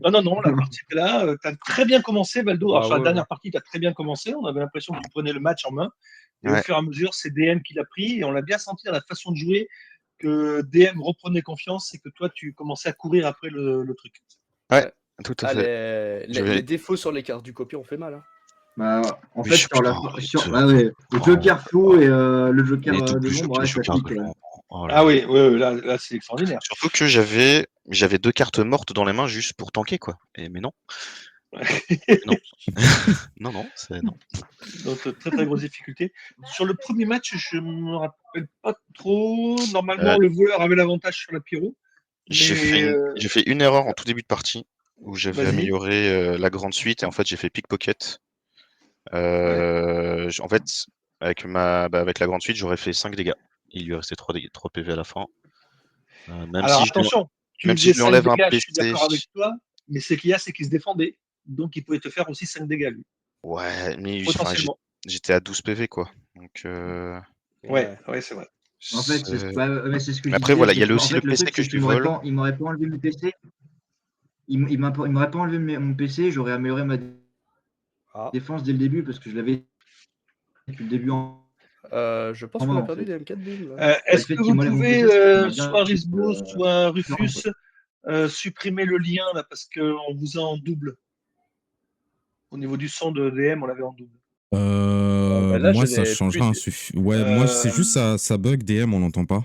voleur. Non, la partie était là. Tu as très bien commencé, Valdo. Alors, Ah, sur la ouais, dernière partie, tu as très bien commencé. On avait l'impression que tu prenais le match en main. Et au Ouais. fur et à mesure, c'est DM qui l'a pris. Et on l'a bien senti dans la façon de jouer que DM reprenait confiance et que toi, tu commençais à courir après le truc. Tout à Ah, fait. les défauts sur les cartes du copier ont fait mal. Hein. Bah, en Mais fait, je- sur la. putain, Sur... arrête. Ah ouais, le Joker flou et le Joker Les de doubles l'ombre, ouais, ça jokers pique. de Ouais. l'ombre. Oh là Ah là. oui, là c'est extraordinaire. Surtout que j'avais 2 cartes mortes dans les mains juste pour tanker, quoi. Mais non. Non, c'est non. Donc, très très grosse difficulté. Sur le premier match, je me rappelle pas trop. Normalement, le voleur avait l'avantage sur la pyro. J'ai fait une erreur en tout début de partie où j'avais Vas-y. amélioré la grande suite et en fait j'ai fait pickpocket. En fait, avec la grande suite, j'aurais fait 5 dégâts. Il lui restait 3 PV à la fin. Même Alors si attention, tu même si faisais je lui 5 enlève un dégâts, je suis PC. d'accord avec toi, mais ce qu'il y a, c'est qu'il se défendait. Donc il pouvait te faire aussi 5 dégâts, lui. Ouais, mais Potentiellement. j'étais à 12 PV, quoi. Donc, Ouais, c'est vrai. En fait, c'est ce que je Après, disais. voilà, il y a c'est que, aussi en le fait, PC truc, que c'est je qu'il lui vole. il m'aurait pas enlevé mon PC. Il m'aurait pas enlevé mon PC, j'aurais amélioré ma défense dès le début parce que je l'avais depuis le début Je pense en qu'on main, a en perdu fait. des M4 Boom. Là. Est-ce Le fait que qu'il vous m'enlève mon pouvez, PC, ça m'a bien soit pris, Risbo, soit Rufus, supprimer le lien là parce qu'on vous a en double. Au niveau du son de DM, on l'avait en double. Là, moi, je ça l'ai changera plus. Ouais, moi, c'est juste ça bug DM, on l'entend pas.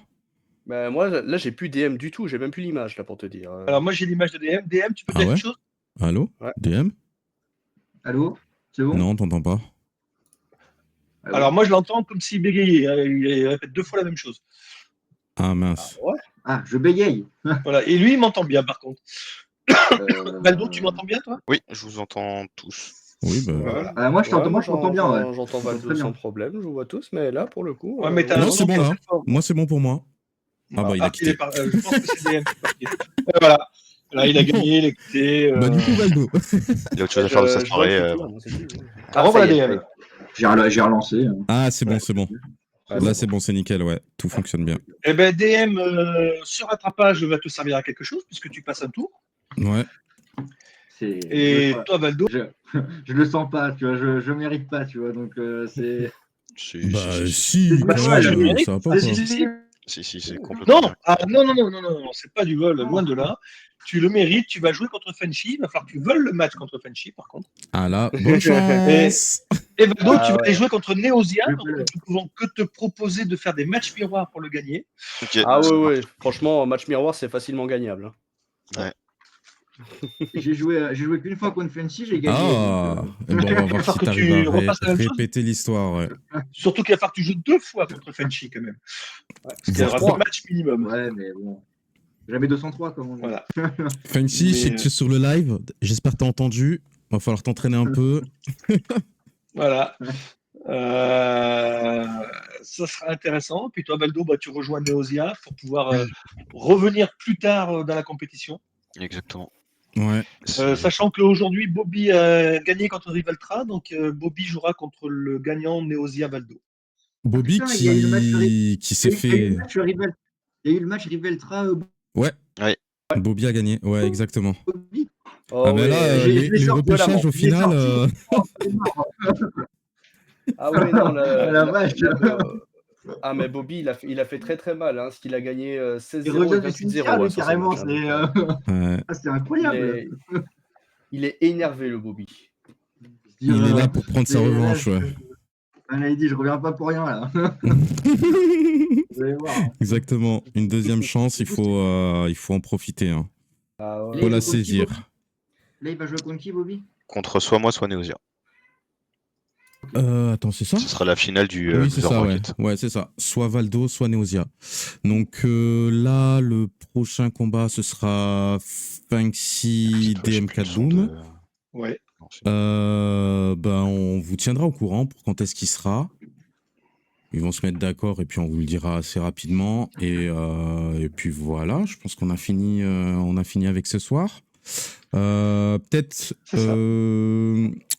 Bah, moi, là, j'ai plus DM du tout. J'ai même plus l'image, là, pour te dire. Alors moi j'ai l'image de DM. DM, tu peux Ah dire ouais? quelque chose? Allô? Ouais. DM? Allô? C'est bon? Non, on t'entend pas. Ah, Alors moi je l'entends comme s'il bégayait, hein, il répète 2 fois la même chose. Ah mince. Ah, je bégaye. Voilà. Et lui il m'entend bien par contre. Valdo, tu m'entends bien toi? Oui, je vous entends tous. Oui, bah. Voilà. Ah, moi, je t'entends, Ouais, moi, je t'entends bien. Ouais. J'entends Je t'entends Valdo très bien. sans problème, je vous vois tous, mais là, pour le coup. Ouais, mais t'as un Non, son c'est bon qui est là. très fort. Moi, c'est bon pour moi. Ah bah, il a quitté. Je pense que c'est DM qui est parti. Voilà. Là, il a gagné, il a quitté. Bah, du coup, Valdo. Il a autre chose à faire de sa soirée. Ah, ça voilà y est, DM. J'ai relancé. Ah, c'est bon, c'est bon. Ah, Là, c'est c'est bon, c'est nickel, ouais. Tout fonctionne bien. Eh ben DM, ce rattrapage va te servir à quelque chose puisque tu passes un tour. Ouais. Et toi, Valdo? Je le sens pas, tu vois, je mérite pas, tu vois, donc c'est. Bah, Si, si, Bah, quand si, même, je le mérite. ça va pas ou Si, quoi si, si. c'est complètement Non, bien. non, c'est pas du vol, loin de là. Tu le mérites, tu vas jouer contre Fenchi, il va falloir que tu voles le match contre Fenchi par contre. Ah là, bonne chance. Et Valdo, Ah tu vas ouais. aller jouer contre Neosia, Je donc peux le- nous ne pouvons que te proposer de faire des matchs miroirs pour le gagner. Ok. Ah ça ouais, marche. ouais, franchement, match miroir, c'est facilement gagnable. Hein. J'ai joué qu'une fois contre Fancy, j'ai gagné. Ah, donc, bon, on va Il va voir falloir si que t'arrives tu à repasses la même chose. répéter l'histoire, ouais. Surtout qu'il va falloir que tu joues 2 fois contre Fenchi quand même. Ouais. Parce qu'il y aura Voire 2 matchs minimum. Ouais, mais bon. J'avais 203, comme on dit. Voilà. Fancy, je sais Mais- que tu es sur le live. J'espère que t'as entendu. Va falloir t'entraîner un peu. Voilà. Ça sera intéressant. Puis toi, Valdo, bah, tu rejoins Neosia pour pouvoir revenir plus tard dans la compétition. Exactement. Ouais. Sachant qu'aujourd'hui, Bobby a gagné contre Rivaltra, donc Bobby jouera contre le gagnant Neosia Valdo. Bobby putain, il y a eu le match qui s'est Il y a eu fait. le match Rivel. Il y a eu le match Riveltra Ouais. Ouais. Bobby a gagné. Ouais, exactement. Bobby. Oh, Ah ben ouais, là, je l'ai les sorti repêchages violemment. au Je l'ai final. sorti. Ah ouais, non, La vache. Ah, mais Bobby, il a fait très très mal, hein, parce qu'il a gagné Il 16-0 et revient du 28-0 cimetière, hein, lui, sur ce carrément. match, hein, donc, Ouais. C'est incroyable. il est énervé, le Bobby. Il est là pour prendre sa revanche, ouais. Là, il dit, je reviens pas pour rien, là. Vous allez voir. Exactement. Une deuxième chance, il faut en profiter. Hein. Ah ouais. Faut la Il joue contre qui, saisir. Bobby Là, il va jouer contre qui, Bobby? Contre soit moi, soit Neosia. Attends, c'est ça? Ce sera la finale du Oui, c'est Loser ça, ouais. Bracket. Ouais, c'est ça. Soit Valdo, soit Neosia. Donc là, le prochain combat, ce sera Fancy Putain, j'ai plus le DM4 son Boom. de- Ouais. Non, c'est- Ben, on vous tiendra au courant pour quand est-ce qu'il sera. Ils vont se mettre d'accord et puis on vous le dira assez rapidement. Et puis voilà, je pense qu'on a fini avec ce soir. Peut-être, C'est ça.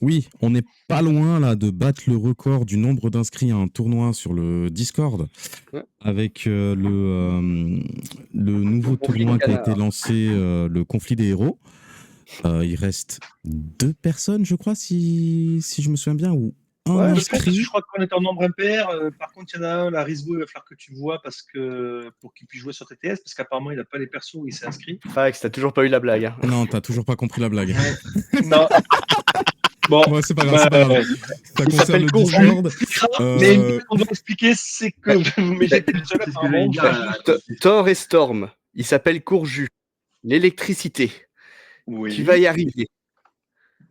oui, on n'est pas loin là de battre le record du nombre d'inscrits à un tournoi sur le Discord Ouais. avec le nouveau Conflit tournoi des qui a canards. été lancé, le conflit des héros. Il reste 2 personnes, je crois, si je me souviens bien, ou un Ouais, Je pense que inscrit. je crois qu'on est en nombre impair. Par contre, il y en a un, la Risbo, il va falloir que tu vois pour qu'il puisse jouer sur TTS, parce qu'apparemment, il n'a pas les persos où il s'est inscrit. Fax, t'as toujours pas eu la blague. Hein. Non, t'as toujours pas compris la blague. Non. Bon, Bon, c'est pas grave, c'est pas grave. Ça il concerne s'appelle le Courju. Discord. mais une chose qu'on doit expliquer, c'est que mais j'étais le seul C'est ce que j'allais apparemment. dire. Thor et Storm. Il s'appelle Courju. L'électricité. Oui. Tu vas y arriver.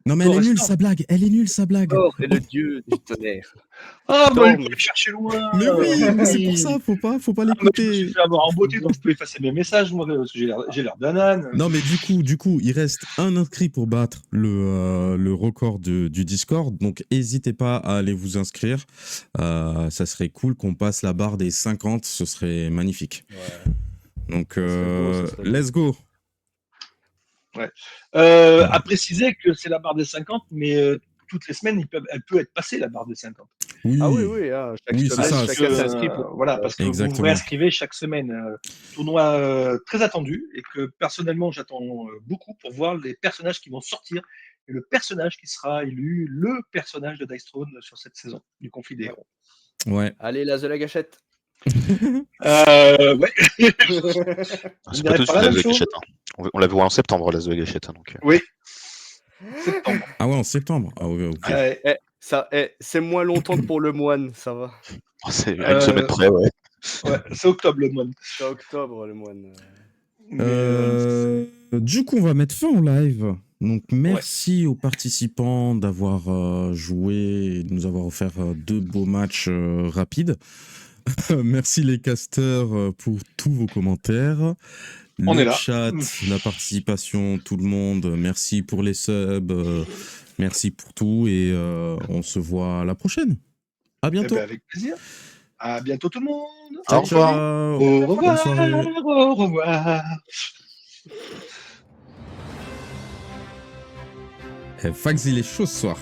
Non, mais Thor elle est et nulle Storm. sa blague. Elle est nulle sa blague. Thor est le dieu du tonnerre. Ah, bah, Storm. il faut aller chercher loin. Mais oui, mais c'est pour ça, faut pas Ah, moi, je me l'écouter. suis fait avoir en beauté, donc je peux effacer mes messages, moi, parce que j'ai l'air d'un âne. Non, mais du coup, il reste un inscrit pour battre le record du Discord. Donc, n'hésitez pas à aller vous inscrire. Ça serait cool qu'on passe la barre des 50. Ce serait magnifique. Ouais. Donc, Ça serait beau. let's go. À préciser que c'est la barre des 50, mais toutes les semaines, elle peut être passée, la barre des 50. Oui, Ah oui, hein, chaque Oui, c'est semaine, ça, chacun Que, s'inscrit pour. voilà, parce que vous vous Exactement. réinscrivez chaque semaine. Tournoi très attendu et que personnellement, j'attends beaucoup pour voir les personnages qui vont sortir et le personnage qui sera élu, le personnage de Dice Throne sur cette saison du conflit des héros. Ouais. Allez, l'as de la gâchette. Ouais. C'est pas tout de suite pas la l'As même de chose. Gâchette. Hein. On l'avait en septembre, l'As de Gâchette. Hein, donc... Oui. Septembre. Ah ouais, en septembre. Ah ouais, ok. Ouais. C'est moins longtemps que pour le moine, ça va. C'est à une semaine près, ouais. Ouais, c'est octobre le mois. C'est octobre, le moine. Mais, Du coup, on va mettre fin au live. Donc, merci aux participants d'avoir joué et de nous avoir offert 2 beaux matchs rapides. Merci les casters pour tous vos commentaires. On est là. Chat, la participation, tout le monde. Merci pour les subs. Merci pour tout. Et on se voit à la prochaine. À bientôt. Avec plaisir. À bientôt tout le monde. Ciao, ciao. Au revoir. Bonne soirée. Au revoir. Fax, il est chaud ce soir.